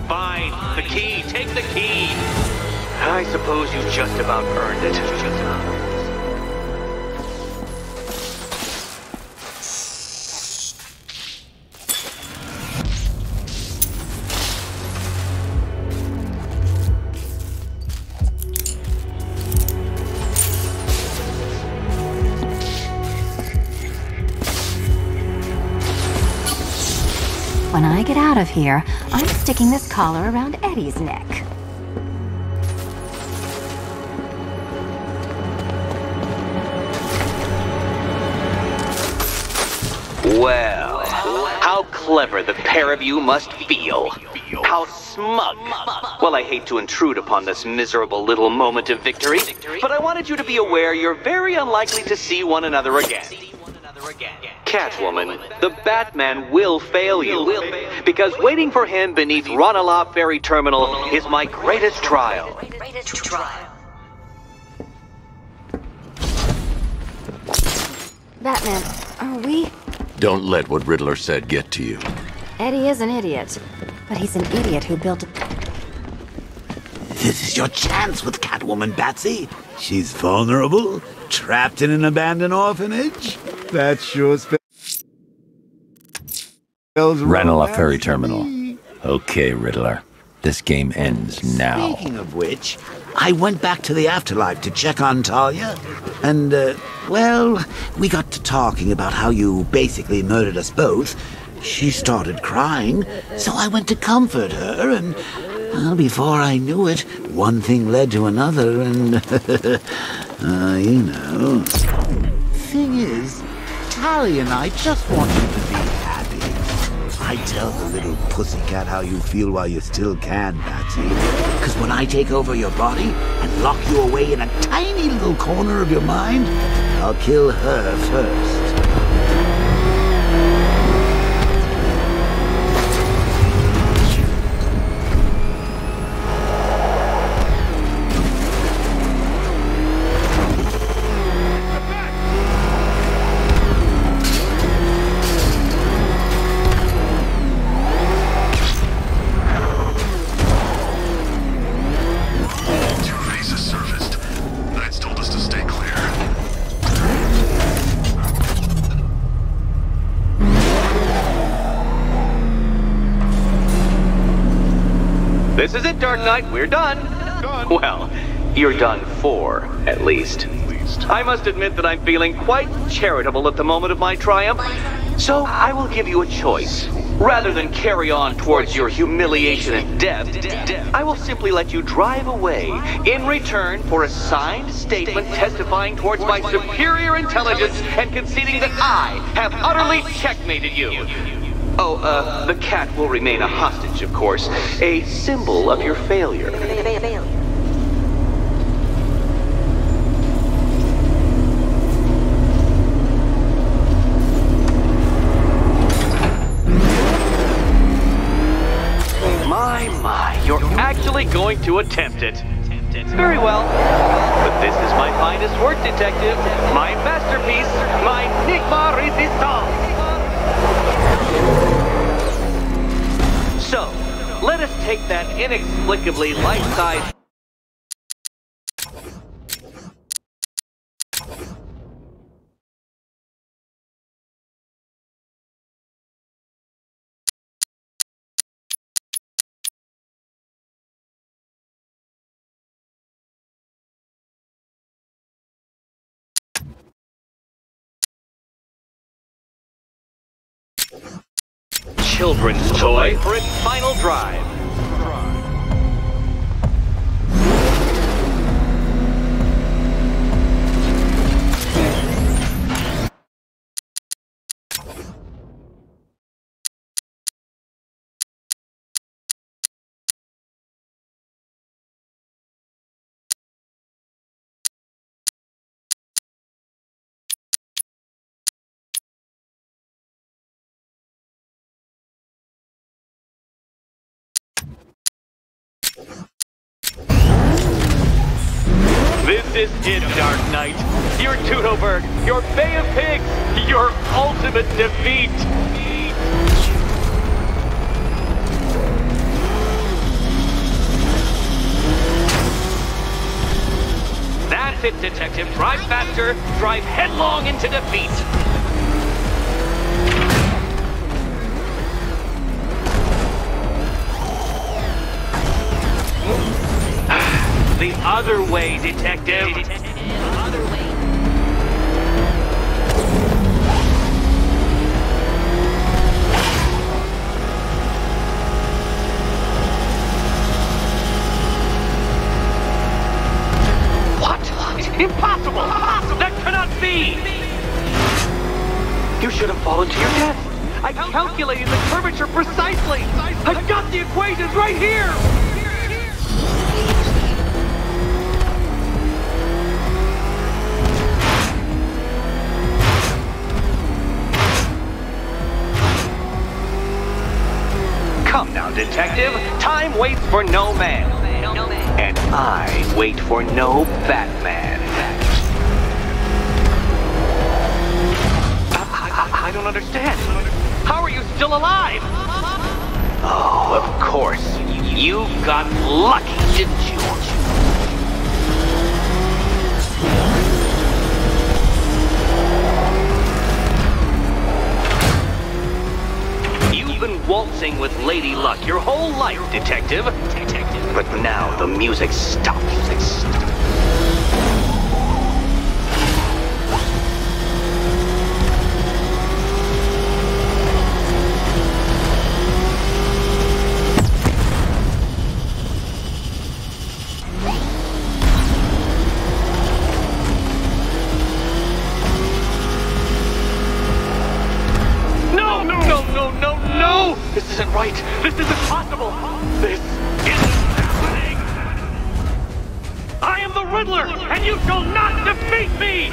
Fine. The key. Take the key. I suppose you just about earned it. When I get out of here, I'm sticking this collar around Eddie's neck. Well, how clever the pair of you must feel. How smug. Well, I hate to intrude upon this miserable little moment of victory, but I wanted you to be aware you're very unlikely to see one another again. Catwoman, the Batman will fail you, because waiting for him beneath Ranelagh Ferry Terminal is my greatest trial. Batman, are we? Don't let what Riddler said get to you. Eddie is an idiot, but he's an idiot who built a... This is your chance with Catwoman, Batsy. She's vulnerable, trapped in an abandoned orphanage. That sure spells Ranelagh Ferry Terminal. Okay, Riddler. This game ends now. Speaking of which, I went back to the afterlife to check on Talia, and, well, we got to talking about how you basically murdered us both. She started crying, so I went to comfort her, and, well, before I knew it, one thing led to another, and, you know. Thing is, Talia and I just want you to be happy. I tell the little pussycat how you feel while you still can, Batsy. Because when I take over your body and lock you away in a tiny little corner of your mind, I'll kill her first. This is it, Dark Knight. We're done. Well, you're done for, at least. I must admit that I'm feeling quite charitable at the moment of my triumph, so I will give you a choice. Rather than carry on towards your humiliation and death, I will simply let you drive away in return for a signed statement testifying towards my superior intelligence and conceding that I have utterly checkmated you. Oh, the cat will remain a hostage, of course, a symbol of your failure. My, you're actually going to attempt it. Very well. But this is my finest work, detective. My masterpiece, my enigma resistance. So, let us take that inexplicably life-size... children's toy for its final drive. This is it, Dark Knight. Your Tudoberg, your Bay of Pigs, your ultimate defeat. That's it, Detective. Drive faster, drive headlong into defeat. The other way, Detective. The other way. What? Impossible! That cannot be! You should have fallen to your death. I calculated the curvature precisely. I've got the equations right here! Come now, Detective. Time waits for no man. And I wait for no Batman. I don't understand. How are you still alive? Oh, of course. You got lucky, didn't you? You've been waltzing with Lady Luck your whole life, Detective. But now the music stops. No! This isn't right. This isn't possible. This isn't happening. I am the Riddler, and you shall not defeat me!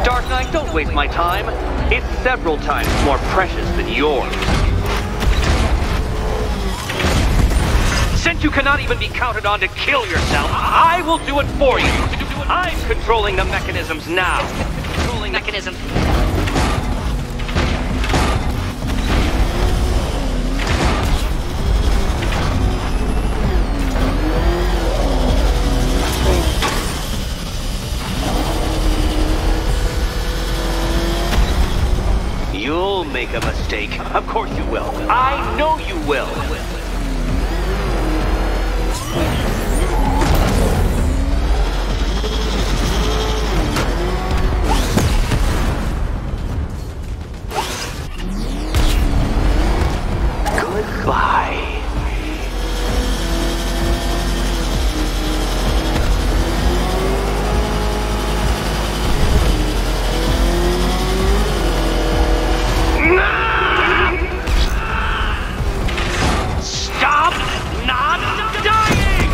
Dark Knight, don't waste my time. It's several times more precious than yours. Since you cannot even be counted on to kill yourself, I will do it for you. I'm controlling the mechanisms now. Controlling mechanisms. You'll make a mistake. Of course you will. I know you will. Goodbye. Stop not dying!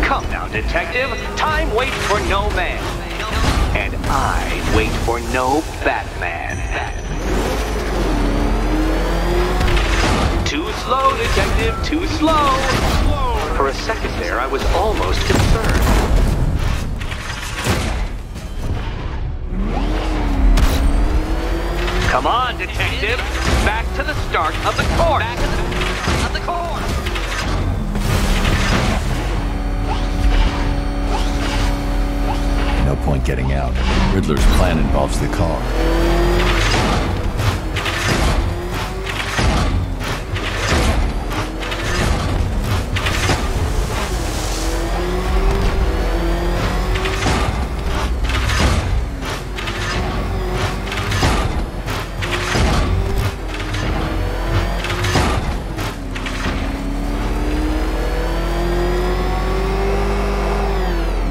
Come now, detective. Time waits for no man. And I wait for no Batman. Too slow, detective, too slow. For a second there, I was almost concerned. Come on, detective. Back to the start of the course. Back of the course. No point getting out. Riddler's plan involves the car.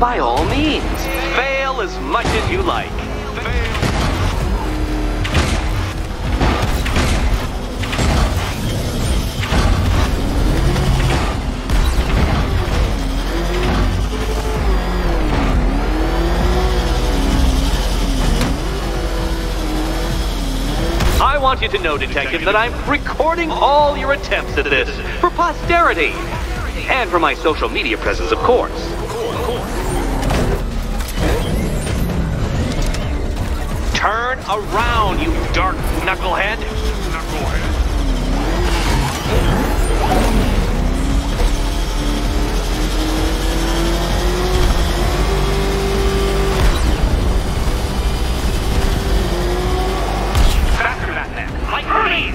By all means, fail as much as you like. I want you to know, detective, that I'm recording all your attempts at this for posterity. And for my social media presence, of course. Turn around, you dark knucklehead! Faster, Batman! Like Hermes!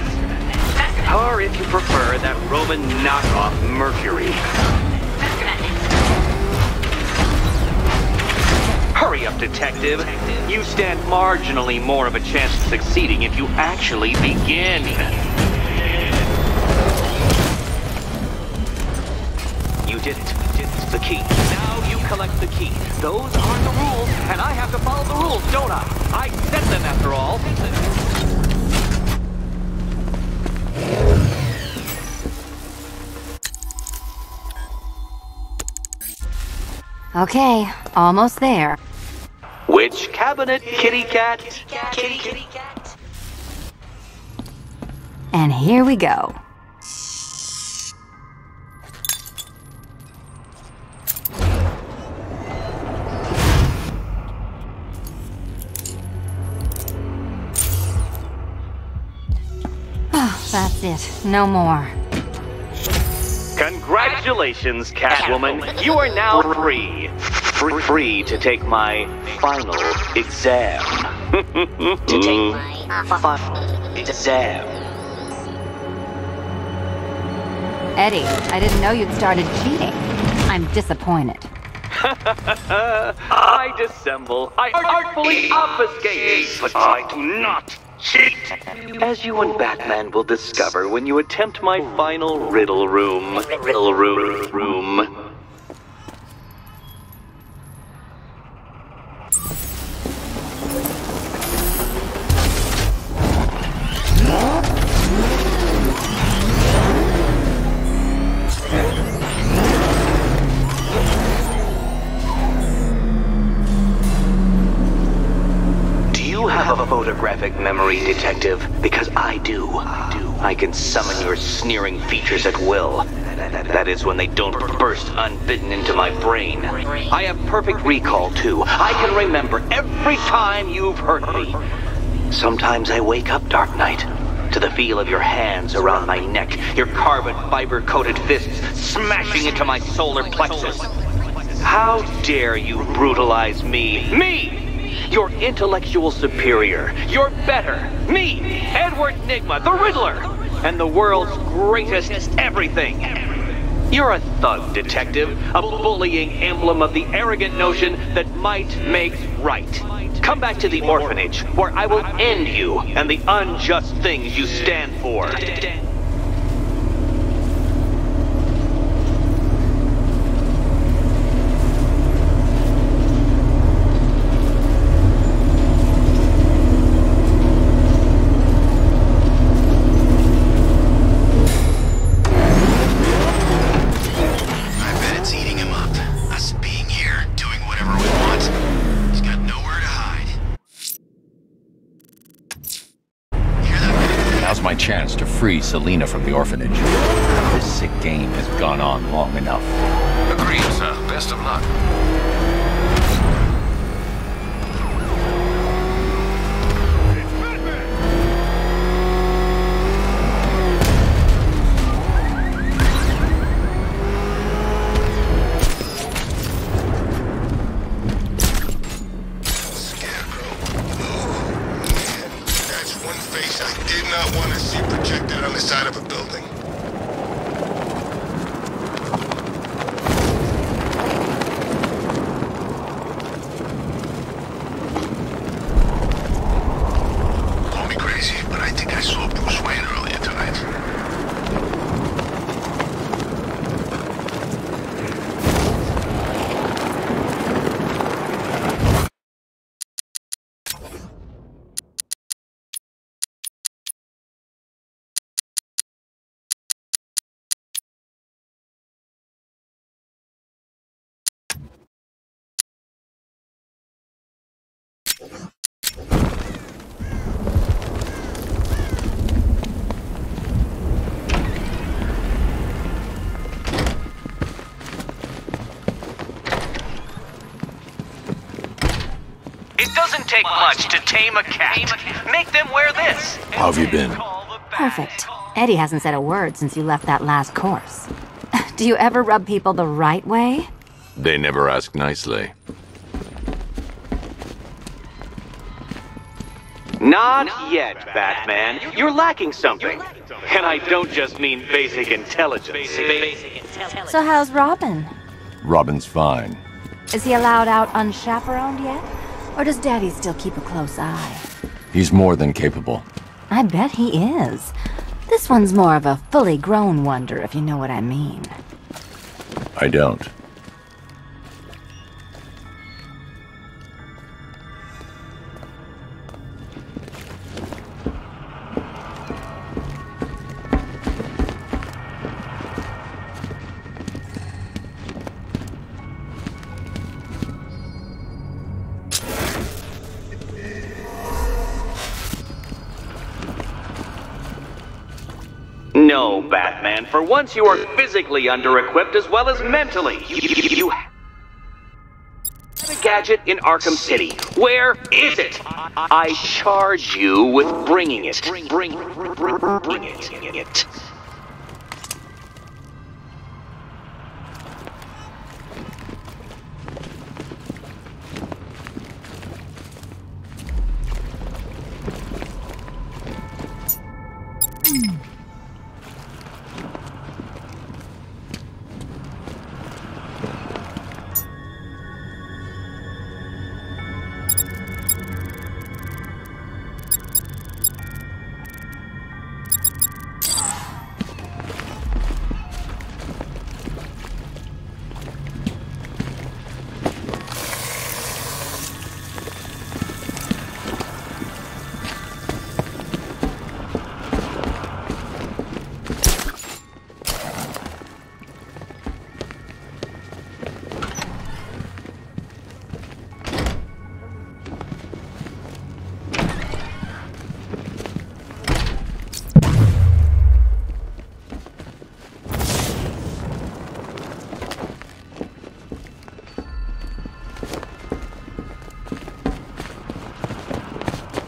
Or if you prefer, that Roman knockoff Mercury. Hurry up, detective. You stand marginally more of a chance of succeeding if you actually begin. You did it. It's the key. Now you collect the key. Those are the rules, and I have to follow the rules, don't I? I set them, after all. Okay, almost there. Which cabinet, kitty cat? Kitty cat. And here we go. Oh, that's it. No more. Congratulations, Catwoman. You are now free. Free to take my final exam. To take my Final exam. Eddie, I didn't know you'd started cheating. I'm disappointed. I dissemble. I artfully obfuscate. But I do not cheat. As you and Batman will discover when you attempt my final riddle room. Riddle room. Have a photographic memory, detective, because I do. I can summon your sneering features at will. That is when they don't burst unbidden into my brain. I have perfect recall, too. I can remember every time you've hurt me. Sometimes I wake up, Dark Knight, to the feel of your hands around my neck, your carbon fiber-coated fists smashing into my solar plexus. How dare you brutalize me? Me! Your intellectual superior. You're better. Me, Edward Nygma, the Riddler. and the world's greatest everything. You're a thug, detective, a bullying emblem of the arrogant notion that might makes right. Come back to the orphanage, where I will end you and the unjust things you stand for. Now's my chance to free Selina from the orphanage. This sick game has gone on long enough. Agreed, sir. Best of luck. Side of a building. Call me crazy, but I think I saw Bruce Wayne earlier tonight. It doesn't take much to tame a cat. Make them wear this. How have you been? Perfect. Eddie hasn't said a word since you left that last course. Do you ever rub people the right way? They never ask nicely. Not yet, Batman. You're lacking something. And I don't just mean basic intelligence. So how's Robin? Robin's fine. Is he allowed out unchaperoned yet? Or does Daddy still keep a close eye? He's more than capable. I bet he is. This one's more of a fully grown wonder, if you know what I mean. I don't. No, Batman. For once you are physically under-equipped as well as mentally. You have a gadget in Arkham City. Where is it? I charge you with bringing it. Bring it.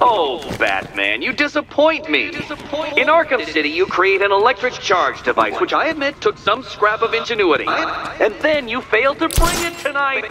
Oh, Batman, you disappoint me. In Arkham City, you create an electric charge device, which I admit took some scrap of ingenuity. And then you failed to bring it tonight.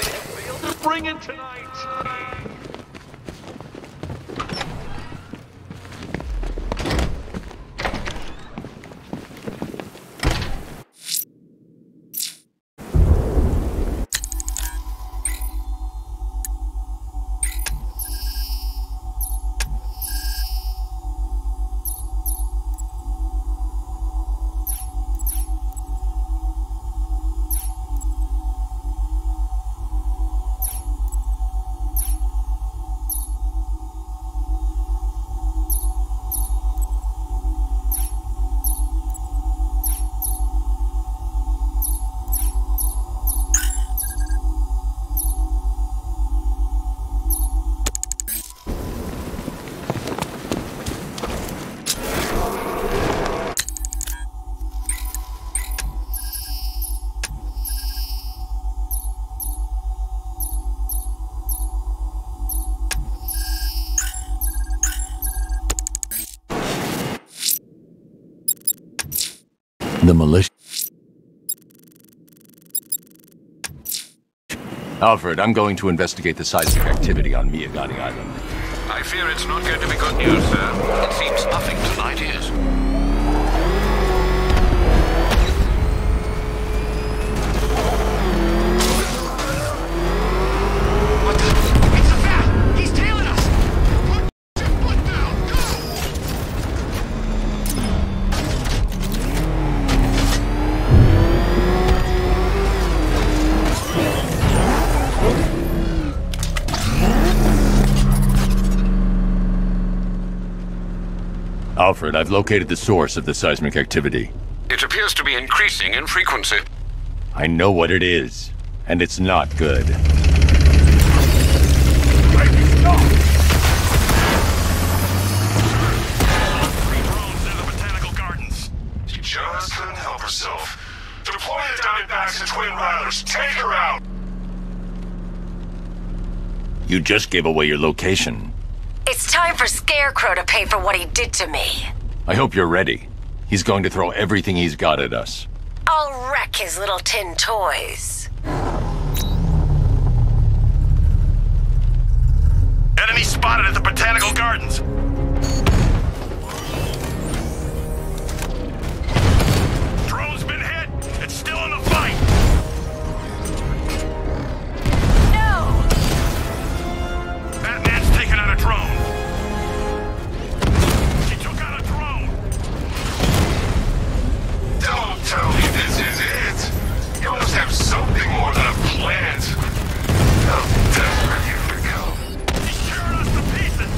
The militia... Alfred, I'm going to investigate the seismic activity on Miyagani Island. I fear it's not going to be good news, sir. It seems nothing tonight is. What the? It's a bat! He's tailing us! Put your foot down! Go! Alfred, I've located the source of the seismic activity. It appears to be increasing in frequency. I know what it is, and it's not good. She just couldn't help herself. Deploy the Diamondbacks and Twin Rattlers. Take her out! You just gave away your location. It's time for Scarecrow to pay for what he did to me. I hope you're ready. He's going to throw everything he's got at us. I'll wreck his little tin toys. Enemy spotted at the Botanical Gardens. Drone's been hit. It's still in the fight. No! Batman's taken out a drone. She took out a drone. Don't tell me this is it. You must have something more than a plant. How desperate you've become. He's tearing us to pieces.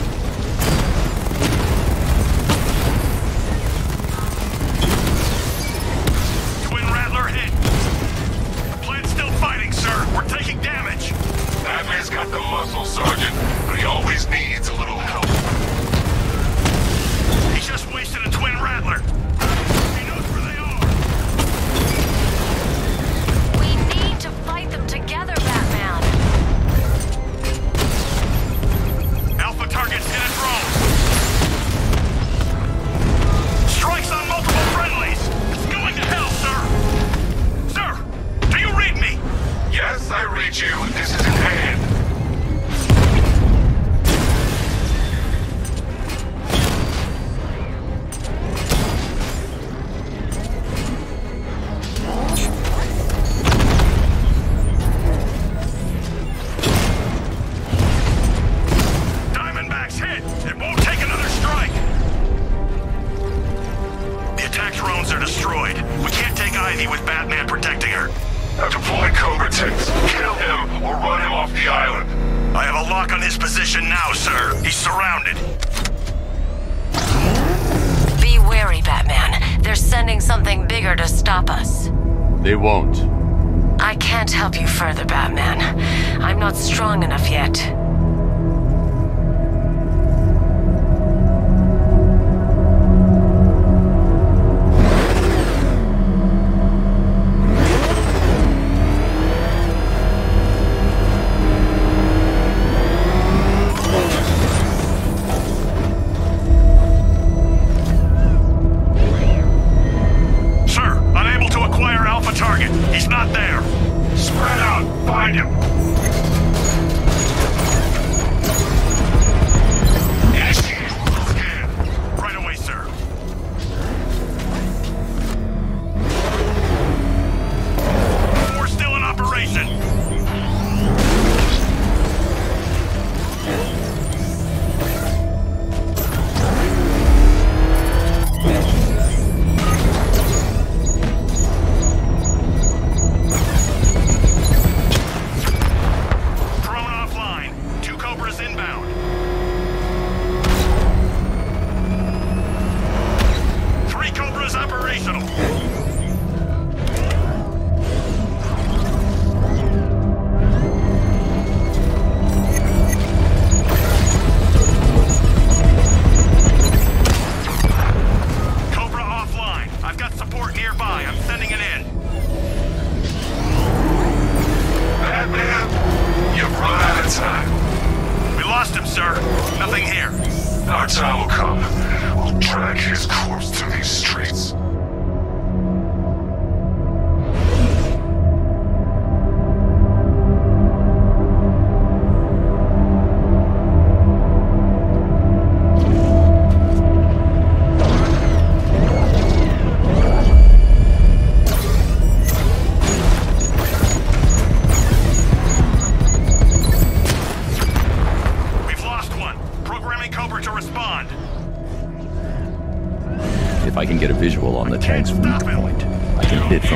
Twin Rattler hit. The plant's still fighting, sir. We're taking damage. Batman's got the muscle, Sergeant, but he always needs a little help. He just wasted a Twin Rattler. He knows where they are. We need to fight them together, Batman. Alpha targets hit a drone. Strikes on multiple friendlies. It's going to hell, sir. Sir, do you read me? Yes, I read you. This is in hand. Diamondbacks hit. It won't take another strike. The attack drones are destroyed. We can't take Ivy with Batman protecting her. Deploy Cobra tanks. Kill him or run him off the island. I have a lock on his position now, sir. He's surrounded. Be wary, Batman. They're sending something bigger to stop us. They won't. I can't help you further, Batman. I'm not strong enough yet. Sir, unable to acquire Alpha target. He's not there. Spread out. Find him.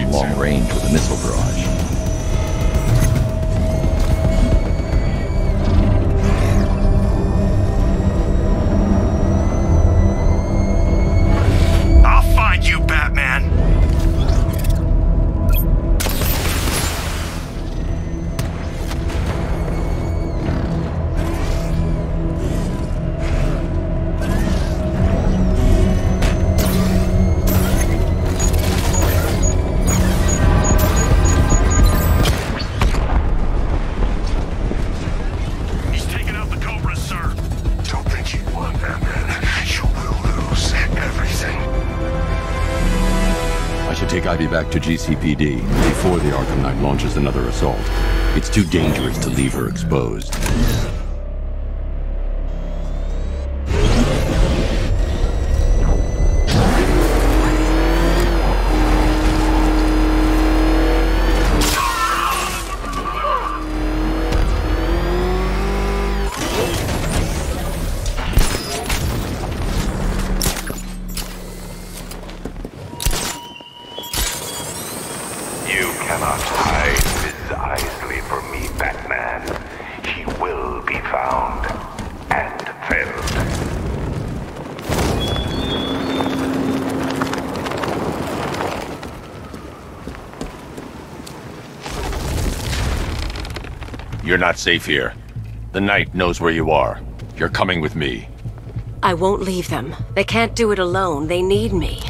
from long range with a missile barrage. I'll find you, Batman! He's taking out the Cobras, sir. Don't think you won, Batman. You will lose everything. I should take Ivy back to GCPD before the Arkham Knight launches another assault. It's too dangerous to leave her exposed. You cannot hide precisely from me, Batman. He will be found and felled. You're not safe here. The Knight knows where you are. You're coming with me. I won't leave them. They can't do it alone. They need me.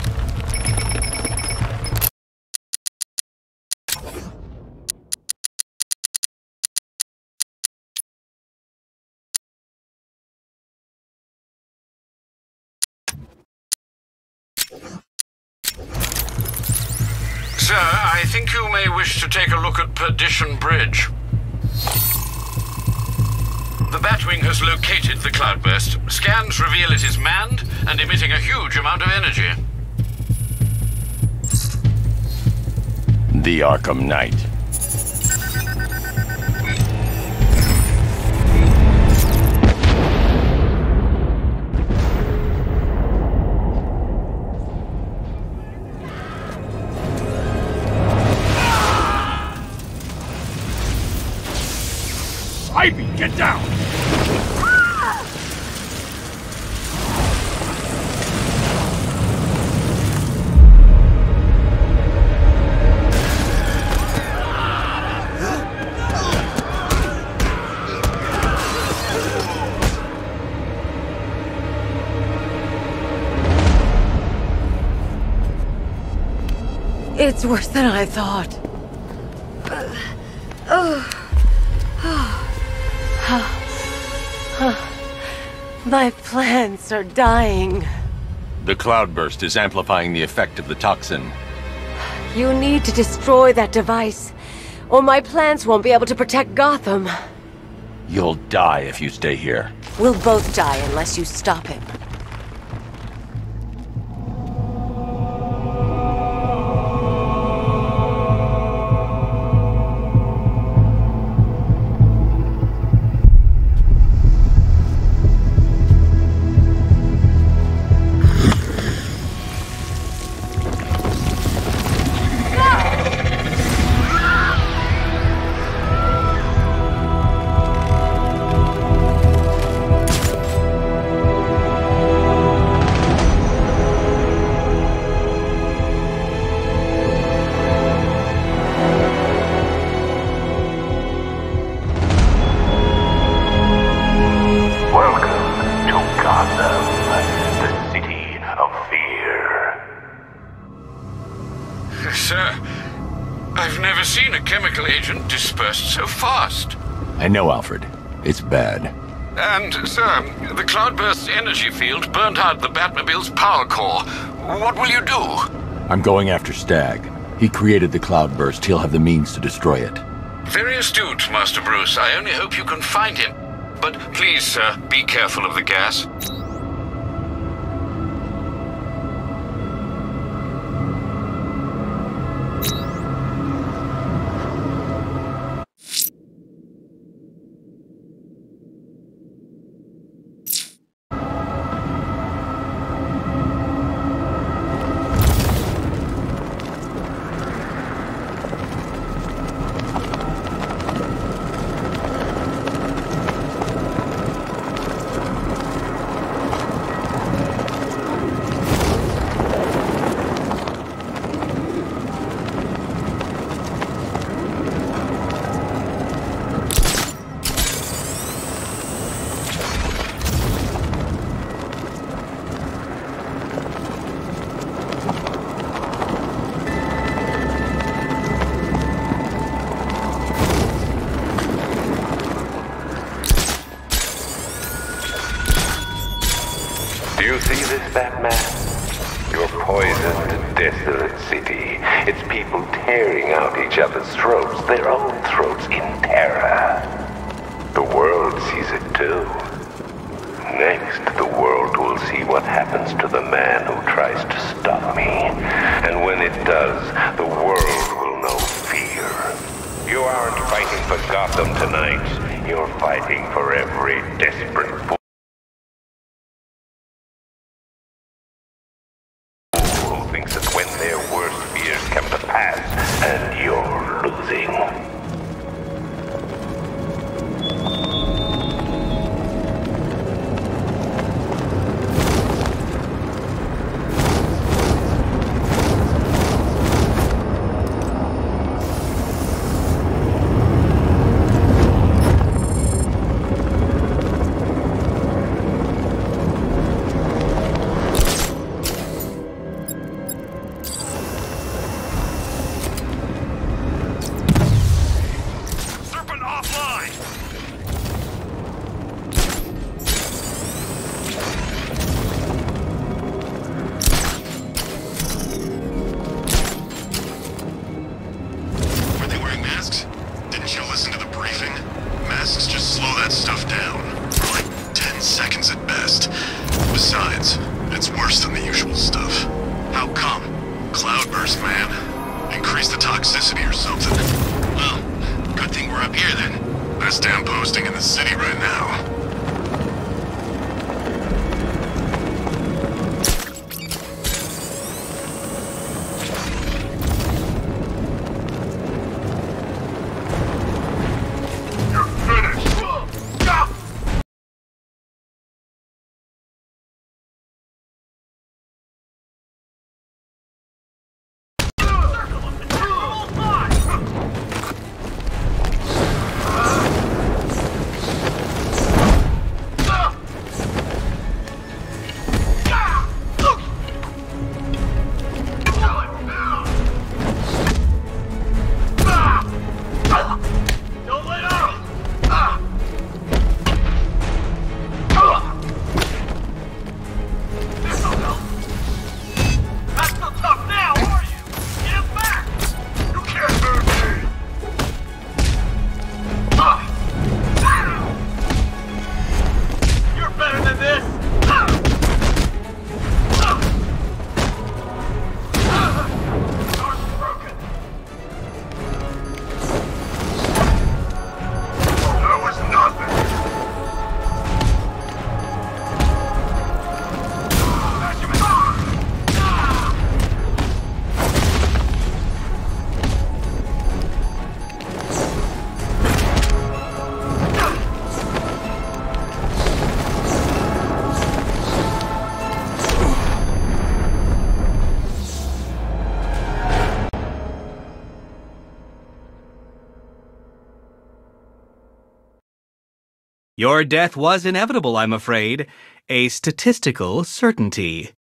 Sir, I think you may wish to take a look at Perdition Bridge. The Batwing has located the cloudburst. Scans reveal it is manned and emitting a huge amount of energy. The Arkham Knight. Ivy, get down! It's worse than I thought. My plants are dying. The cloudburst is amplifying the effect of the toxin. You need to destroy that device, or my plants won't be able to protect Gotham. You'll die if you stay here. We'll both die unless you stop him. Sir, I've never seen a chemical agent dispersed so fast. I know, Alfred. It's bad. And, sir, the cloudburst's energy field burned out the Batmobile's power core. What will you do? I'm going after Stag. He created the cloudburst. He'll have the means to destroy it. Very astute, Master Bruce. I only hope you can find him. But please, sir, be careful of the gas. Batman? Your poisoned, desolate city. Its people tearing out each other's throats, their own throats in terror. The world sees it too. Next, the world will see what happens to the man who tries to stop me. And when it does, the world will know fear. You aren't fighting for Gotham tonight. You're fighting for every desperate fool who thinks that when their worst fears come to pass, and you're losing. Your death was inevitable, I'm afraid. A statistical certainty.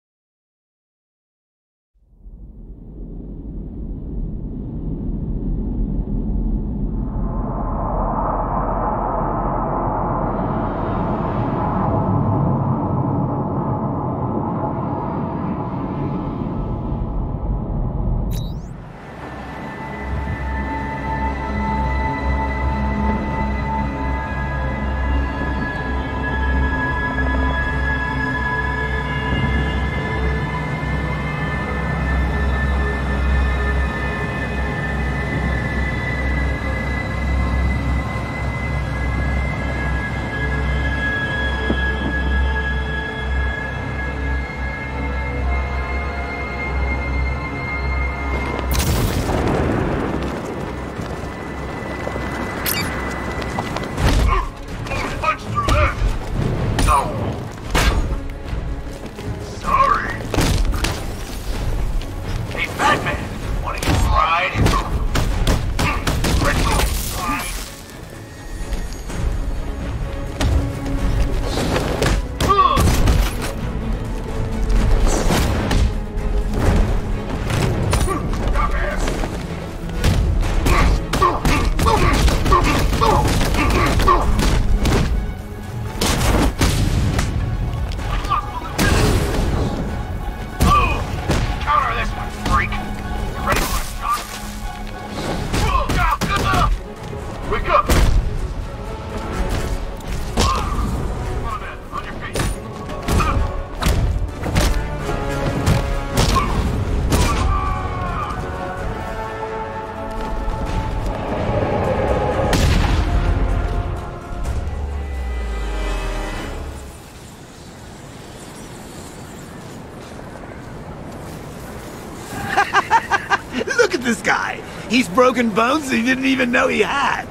this guy. He's broken bones he didn't even know he had.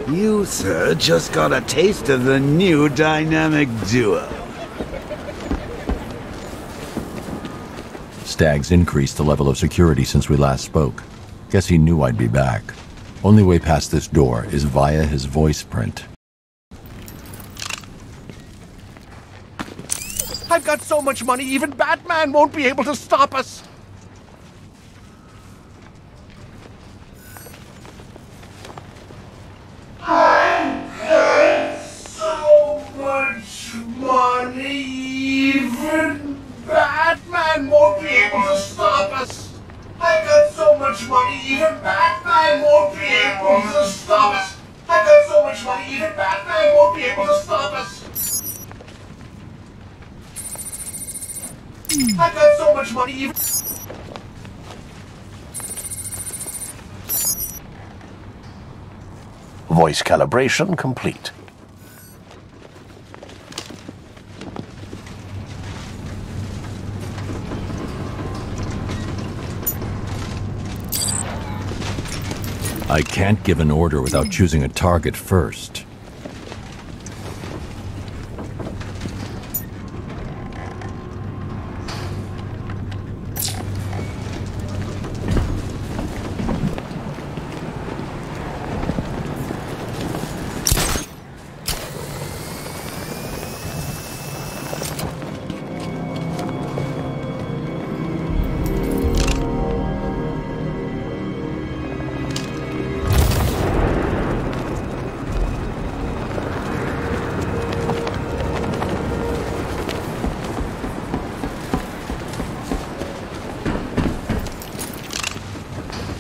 You, sir, just got a taste of the new dynamic duo. Staggs increased the level of security since we last spoke. Guess he knew I'd be back. Only way past this door is via his voice print. I've got so much money, even Batman won't be able to stop us! I've got so much money, even Batman won't be able to stop us! I've got so much money, even Batman won't be able to stop us! I've got so much money, even Batman won't be able to stop us! I've got so much money, even... Voice calibration complete. I can't give an order without choosing a target first.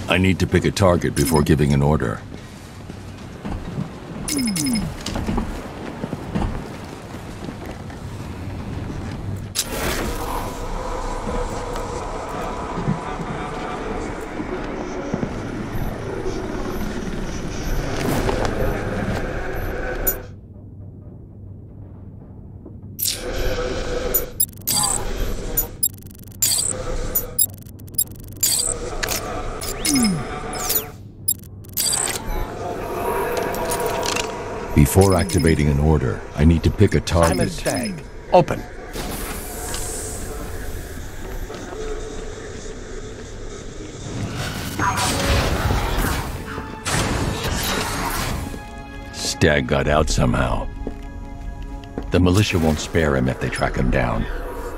I need to pick a target before giving an order. Before activating an order, I need to pick a target. I'm a Stag. Open. Stag got out somehow. The militia won't spare him if they track him down.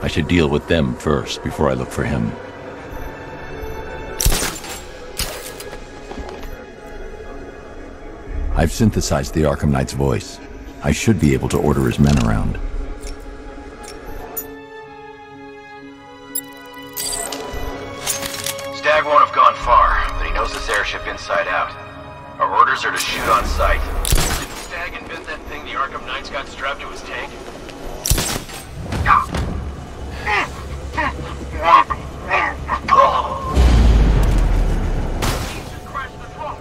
I should deal with them first before I look for him. I've synthesized the Arkham Knight's voice. I should be able to order his men around. Stag won't have gone far, but he knows this airship inside out. Our orders are to shoot on sight. Didn't Stag invent that thing the Arkham Knight's got strapped to his tank?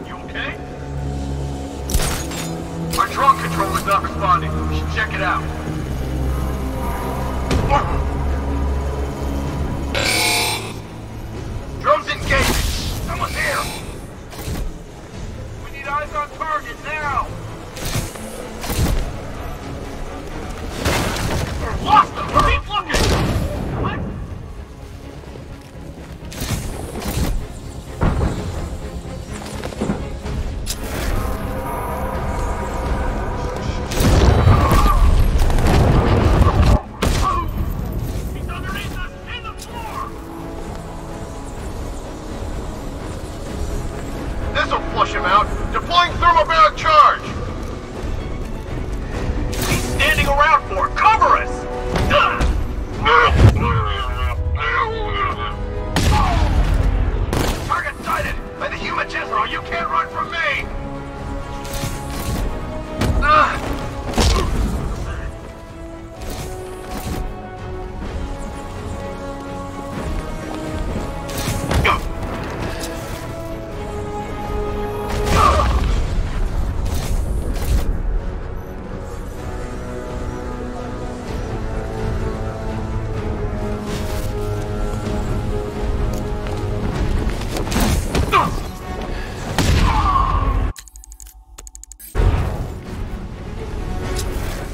You okay? Our drone controller's not responding. We should check it out. Drone's engaged. Someone there. We need eyes on target now. Lost them. Keep looking. What? Flush him out. Deploying thermobaric charge. He's standing around for. Cover us. Target sighted by the human Jezero. You can't run from me.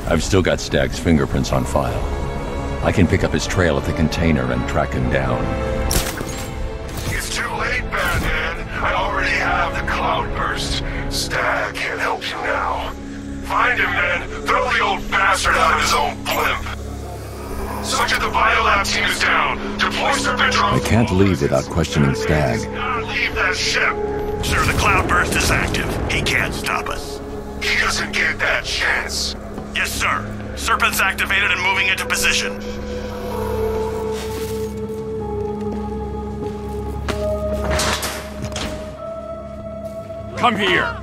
I've still got Stag's fingerprints on file. I can pick up his trail at the container and track him down. It's too late, Batman. I already have the cloudburst. Stag can't help you now. Find him, man. Throw the old bastard out of his own blimp. Sergeant, the biolab team is down. Deploy Serpentron. I can't leave without questioning Stag. Leave that ship. Sir, the cloudburst is active. He can't stop us. He doesn't get that chance. Yes, sir. Serpent's activated and moving into position. Come here.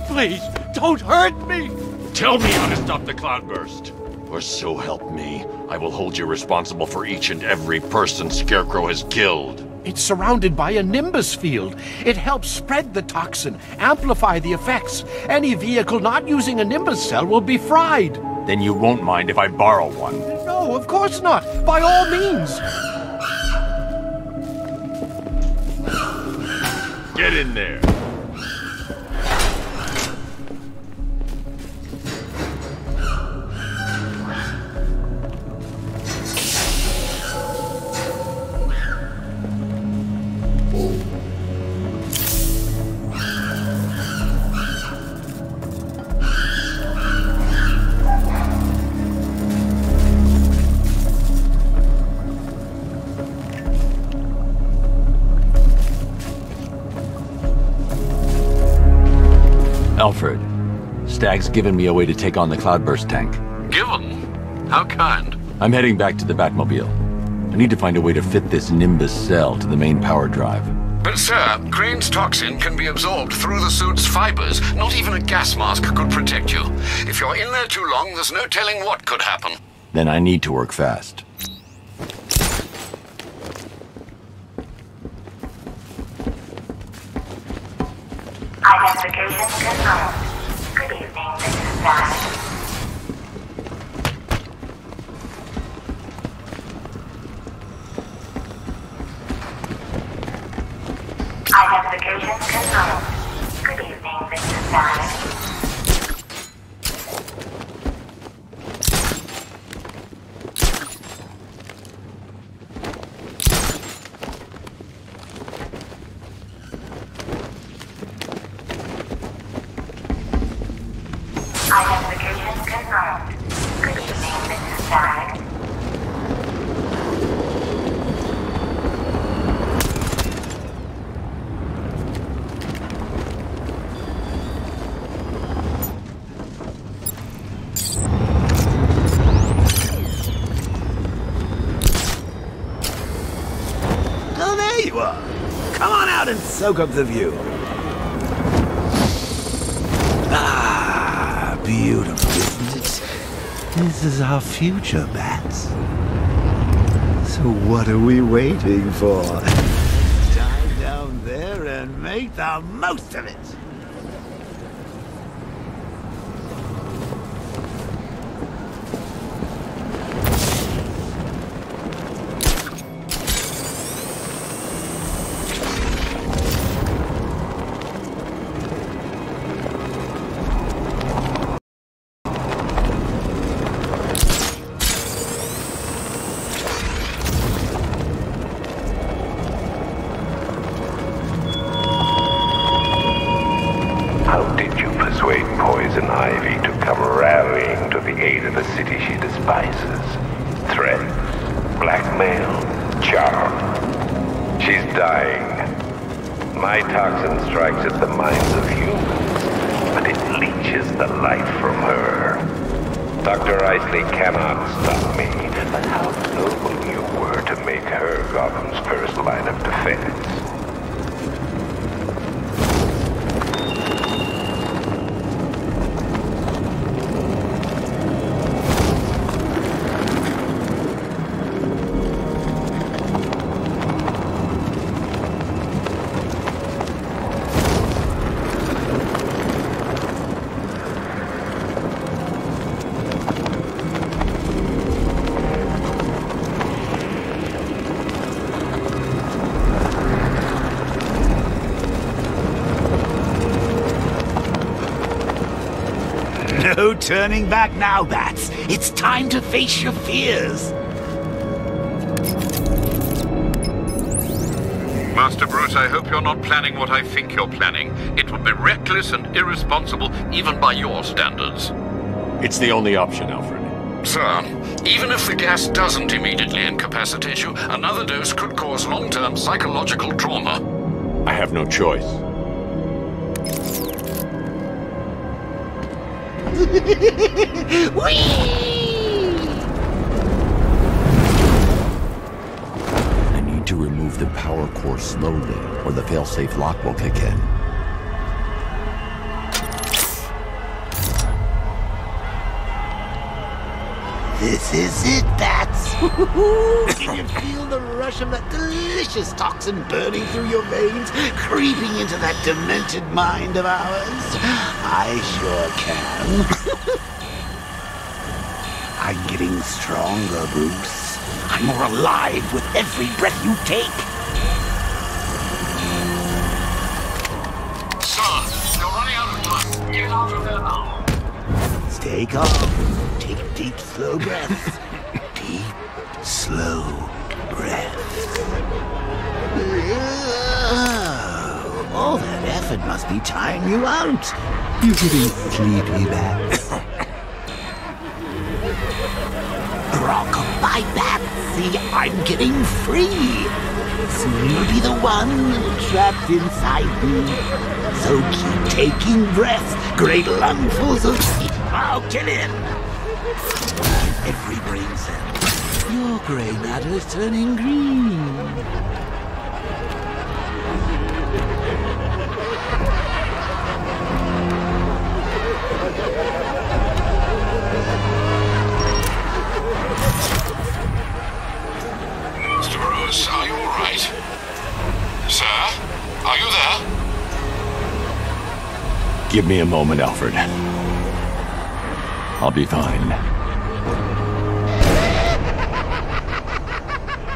Please, don't hurt me. Tell me how to stop the cloudburst. Or so help me, I will hold you responsible for each and every person Scarecrow has killed. It's surrounded by a Nimbus field. It helps spread the toxin, amplify the effects. Any vehicle not using a Nimbus cell will be fried. Then you won't mind if I borrow one. No, of course not. By all means. Get in there. Alfred, Stag's given me a way to take on the Cloudburst tank. Given? How kind? I'm heading back to the Batmobile. I need to find a way to fit this Nimbus cell to the main power drive. But sir, Crane's toxin can be absorbed through the suit's fibers. Not even a gas mask could protect you. If you're in there too long, there's no telling what could happen. Then I need to work fast. Identification confirmed. Good evening, Mrs. Stag. Identification confirmed. Good evening, Mrs. Stag. Identification confirmed. Good evening, Mrs. Stag. Oh, there you are. Come on out and soak up the view. Beautiful, isn't it? This is our future, Bats. So what are we waiting for? Dive down there and make the most of it. No turning back now, Bats. It's time to face your fears. Master Bruce, I hope you're not planning what I think you're planning. It would be reckless and irresponsible, even by your standards. It's the only option, Alfred. Sir, even if the gas doesn't immediately incapacitate you, another dose could cause long-term psychological trauma. I have no choice. I need to remove the power core slowly, or the failsafe lock will kick in. This is it, Bats! Can you feel the rush of that delicious toxin burning through your veins, creeping into that demented mind of ours? I sure can. I'm getting stronger, Bruce. I'm more alive with every breath you take. Son, you're running out of time. Get out of there now. Stay calm. Take deep, slow breaths. Deep, slow breaths. All that effort must be tiring you out. You're getting sleepy, Bats. Rock-a-bye, Bats. See, I'm getting free. Soon you'll be the one trapped inside me. So keep taking breaths, great lungfuls of... I'll kill him. Every brain cell. Your grey matter's turning green. Mr. Bruce, are you all right? Sir, are you there? Give me a moment, Alfred. I'll be fine.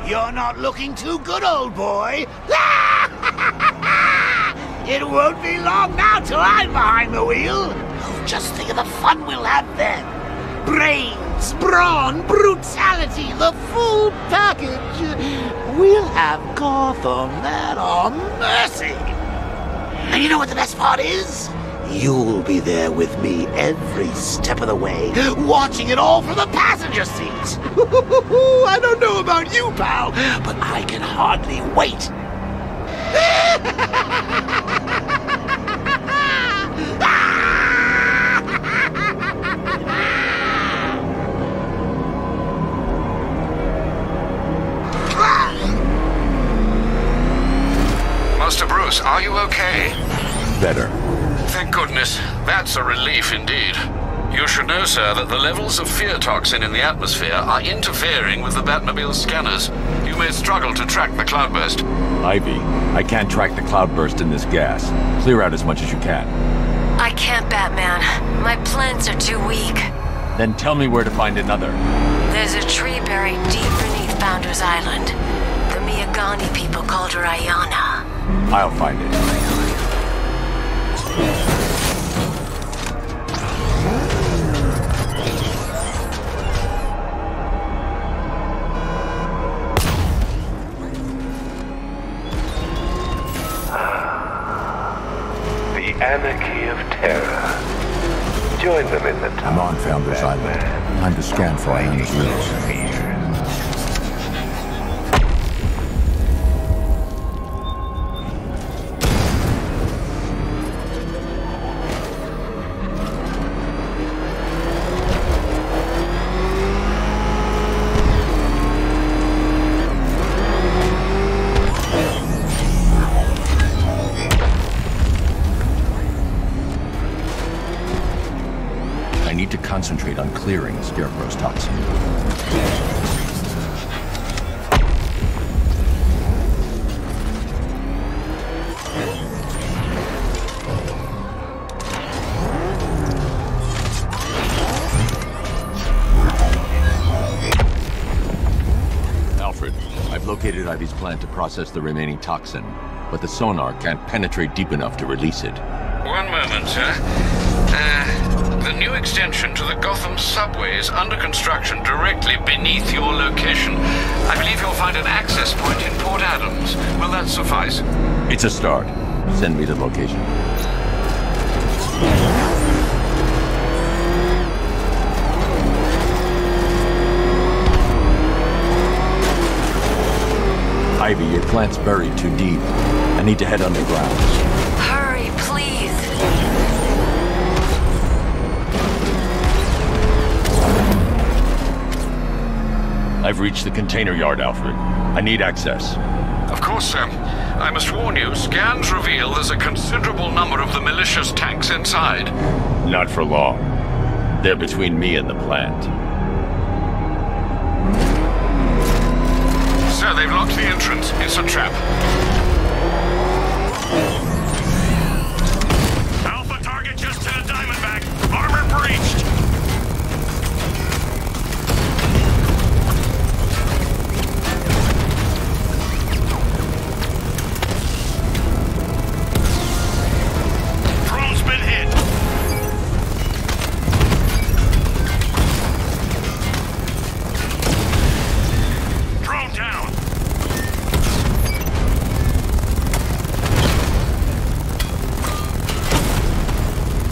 You're not looking too good, old boy. It won't be long now till I'm behind the wheel. Oh, just think of the fun we'll have then. Brains, brawn, brutality, the full package. We'll have Gotham at our mercy. And you know what the best part is? You'll be there with me every step of the way, watching it all from the passenger seat. I don't know about you, pal, but I can hardly wait. Master Bruce, are you okay? Better. Thank goodness. That's a relief indeed. You should know, sir, that the levels of fear toxin in the atmosphere are interfering with the Batmobile's scanners. You may struggle to track the cloudburst. Ivy, I can't track the cloudburst in this gas. Clear out as much as you can. I can't, Batman. My plants are too weak. Then tell me where to find another. There's a tree buried deep beneath Founders Island. The Miyagani people called her Ayana. I'll find it. The Anarchy of Terror. Join them in the I'm on Founders Island. Time to scan for Ayana's roots. I need to concentrate on clearing Scarecrow's toxin. Alfred, I've located Ivy's plant to process the remaining toxin, but the sonar can't penetrate deep enough to release it. One moment, sir. The new extension to the Gotham subway is under construction directly beneath your location. I believe you'll find an access point in Port Adams. Will that suffice? It's a start. Send me the location. Ivy, your plant's buried too deep. I need to head underground. Hurry, please. I've reached the container yard, Alfred. I need access. Of course, sir. I must warn you, scans reveal there's a considerable number of the malicious tanks inside. Not for long. They're between me and the plant. Sir, they've locked the entrance. It's a trap. Alpha target just hit a Diamondback. Armor breached. Drone's been hit. Drone down.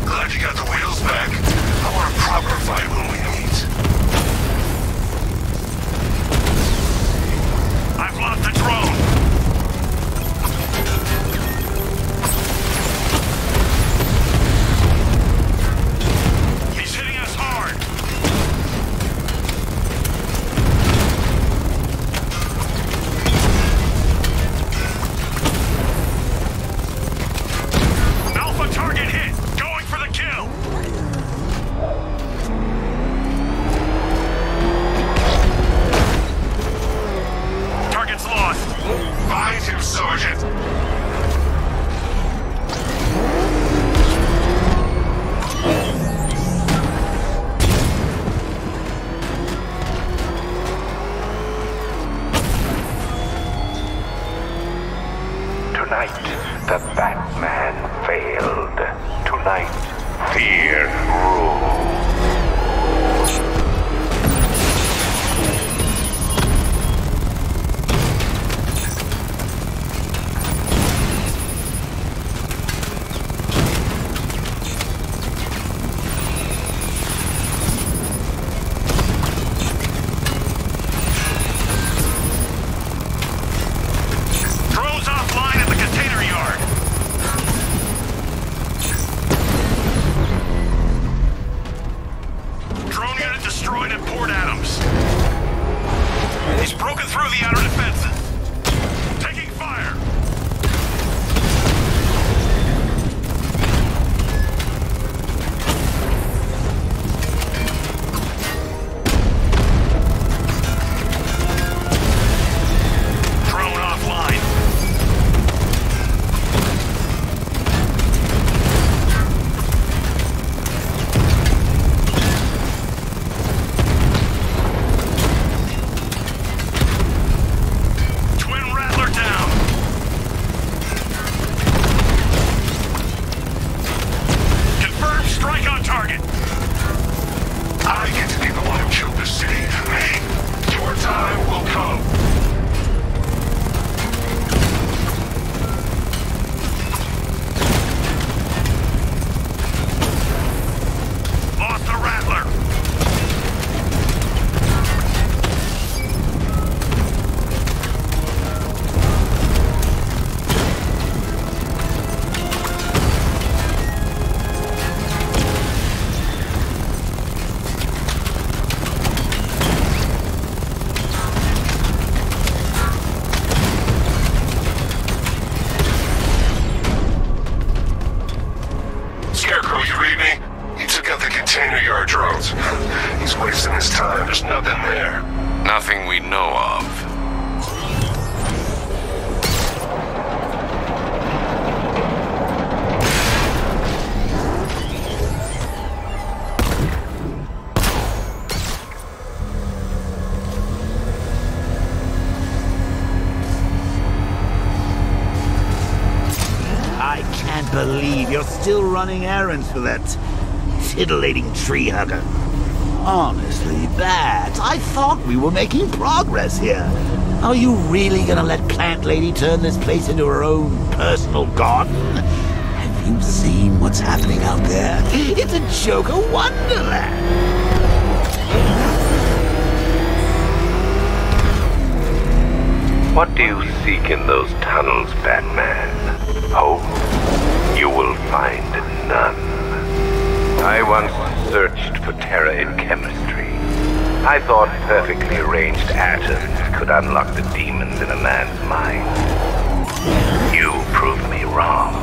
Glad you got the wheels back. I want a proper fight when we meet. I've lost the drone. He's hitting us hard. Alpha target hit. Going for the kill. Target's lost. Find him, Sergeant. Tonight, the Batman failed. Tonight, fear rules. Drone's offline at the container yard. Drone unit destroyed at Port Adams. He's broken through the outer defenses. Taking fire. Drone offline. Twin Rattler down. Confirmed strike on target. I get to be the one who killed the city. Hey, your time will come. Lost the Rattler. Scarecrow, you read me? He took out the container yard drones. He's wasting his time. There's nothing there. Nothing we know of. I can't believe you're still running errands for that titillating tree hugger. Honestly, Bats, I thought we were making progress here. Are you really gonna let Plant Lady turn this place into her own personal garden? Have you seen what's happening out there? It's a Joker wonderland! What do you seek in those tunnels, Batman? Hope? You will find none. I once searched for terror in chemistry. I thought perfectly arranged atoms could unlock the demons in a man's mind. You proved me wrong.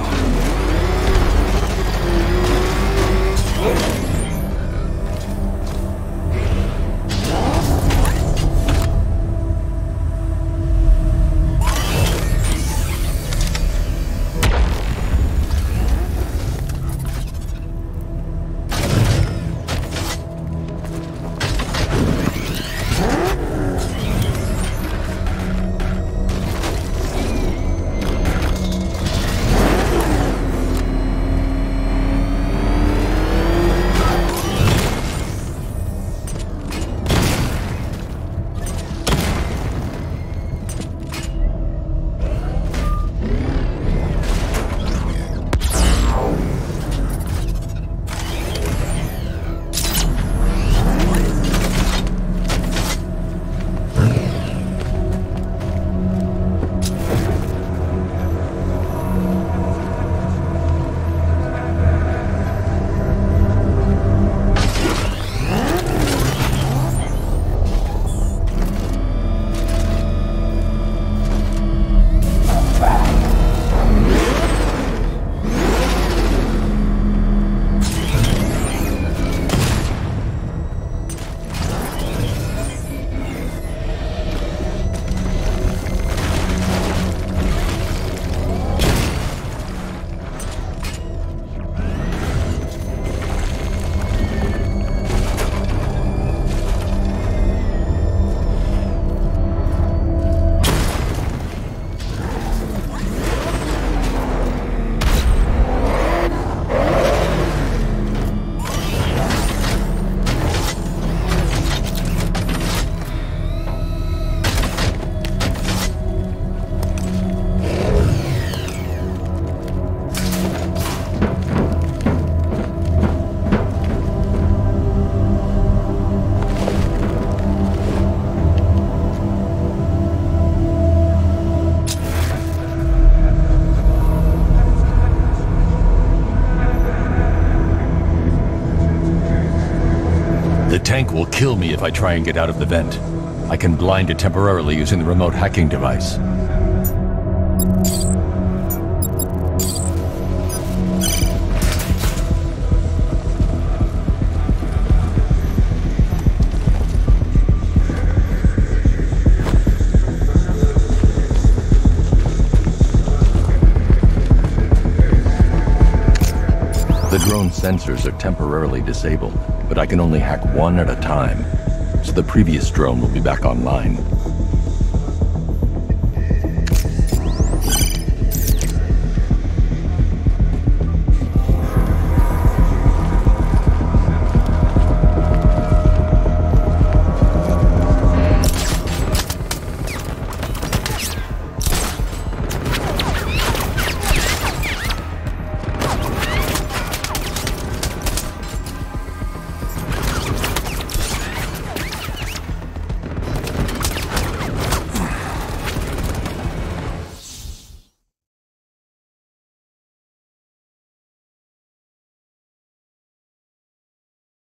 The tank will kill me if I try and get out of the vent. I can blind it temporarily using the remote hacking device. The drone sensors are temporarily disabled, but I can only hack one at a time, so the previous drone will be back online.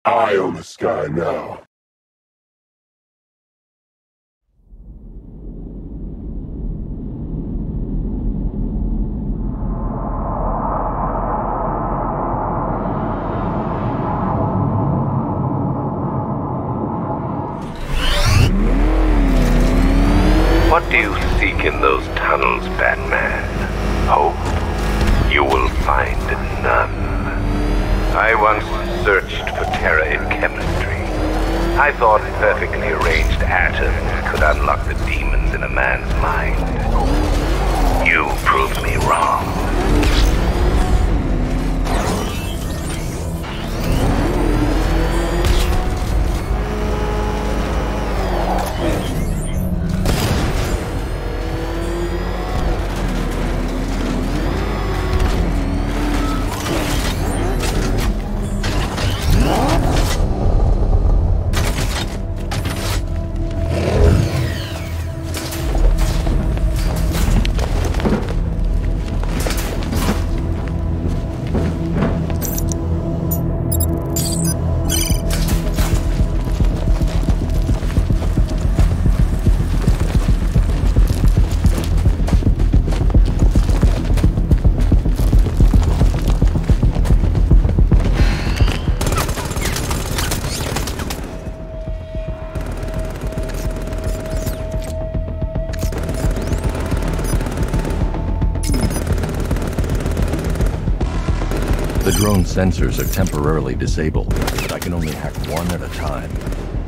Eye on the sky now. What do you seek in those tunnels, Batman? Hope? You will find none. I once searched for terror in chemistry. I thought perfectly arranged atoms could unlock the demons in a man's mind. You proved me wrong. drone sensors are temporarily disabled, but I can only hack one at a time.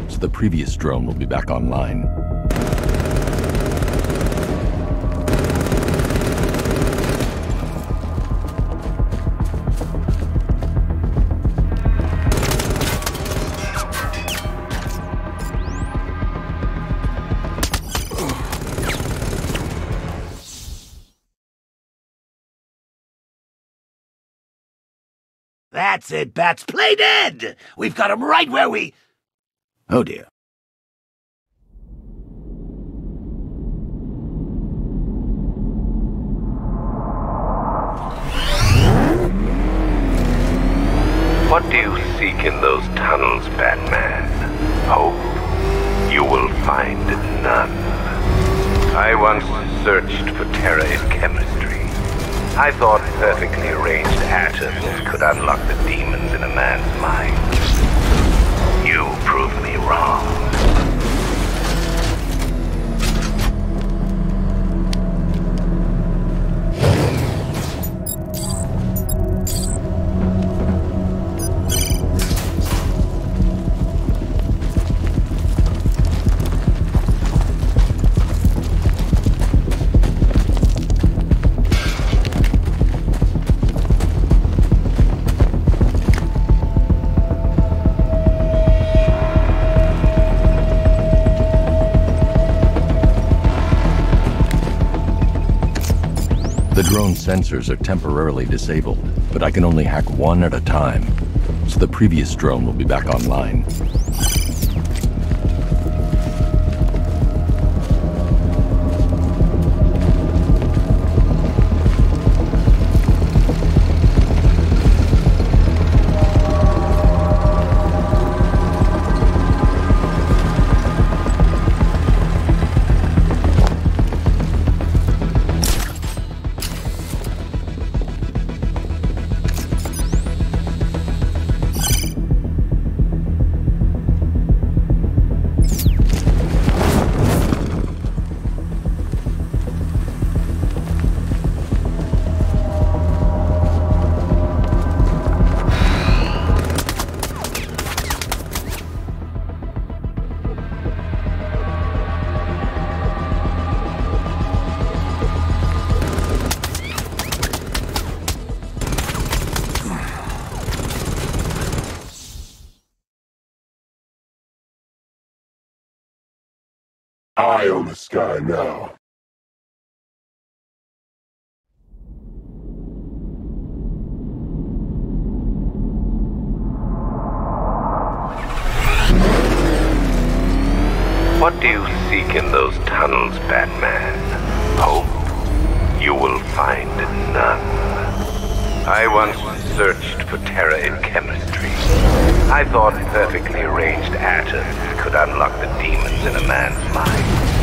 So the previous drone will be back online. That's it, Bats. Play dead! We've got him right where we... Oh, dear. What do you seek in those tunnels, Batman? Hope? You will find none. I once searched for terror in chemistry. I thought perfectly arranged atoms could unlock the demons in a man's mind. You proved me wrong. The drone sensors are temporarily disabled, but I can only hack one at a time. So the previous drone will be back online. Eye on the sky now. What do you seek in those tunnels, Batman? Hope? You will find none. I once searched for terror in chemistry. I thought perfectly arranged atoms could unlock the demons in a man's mind.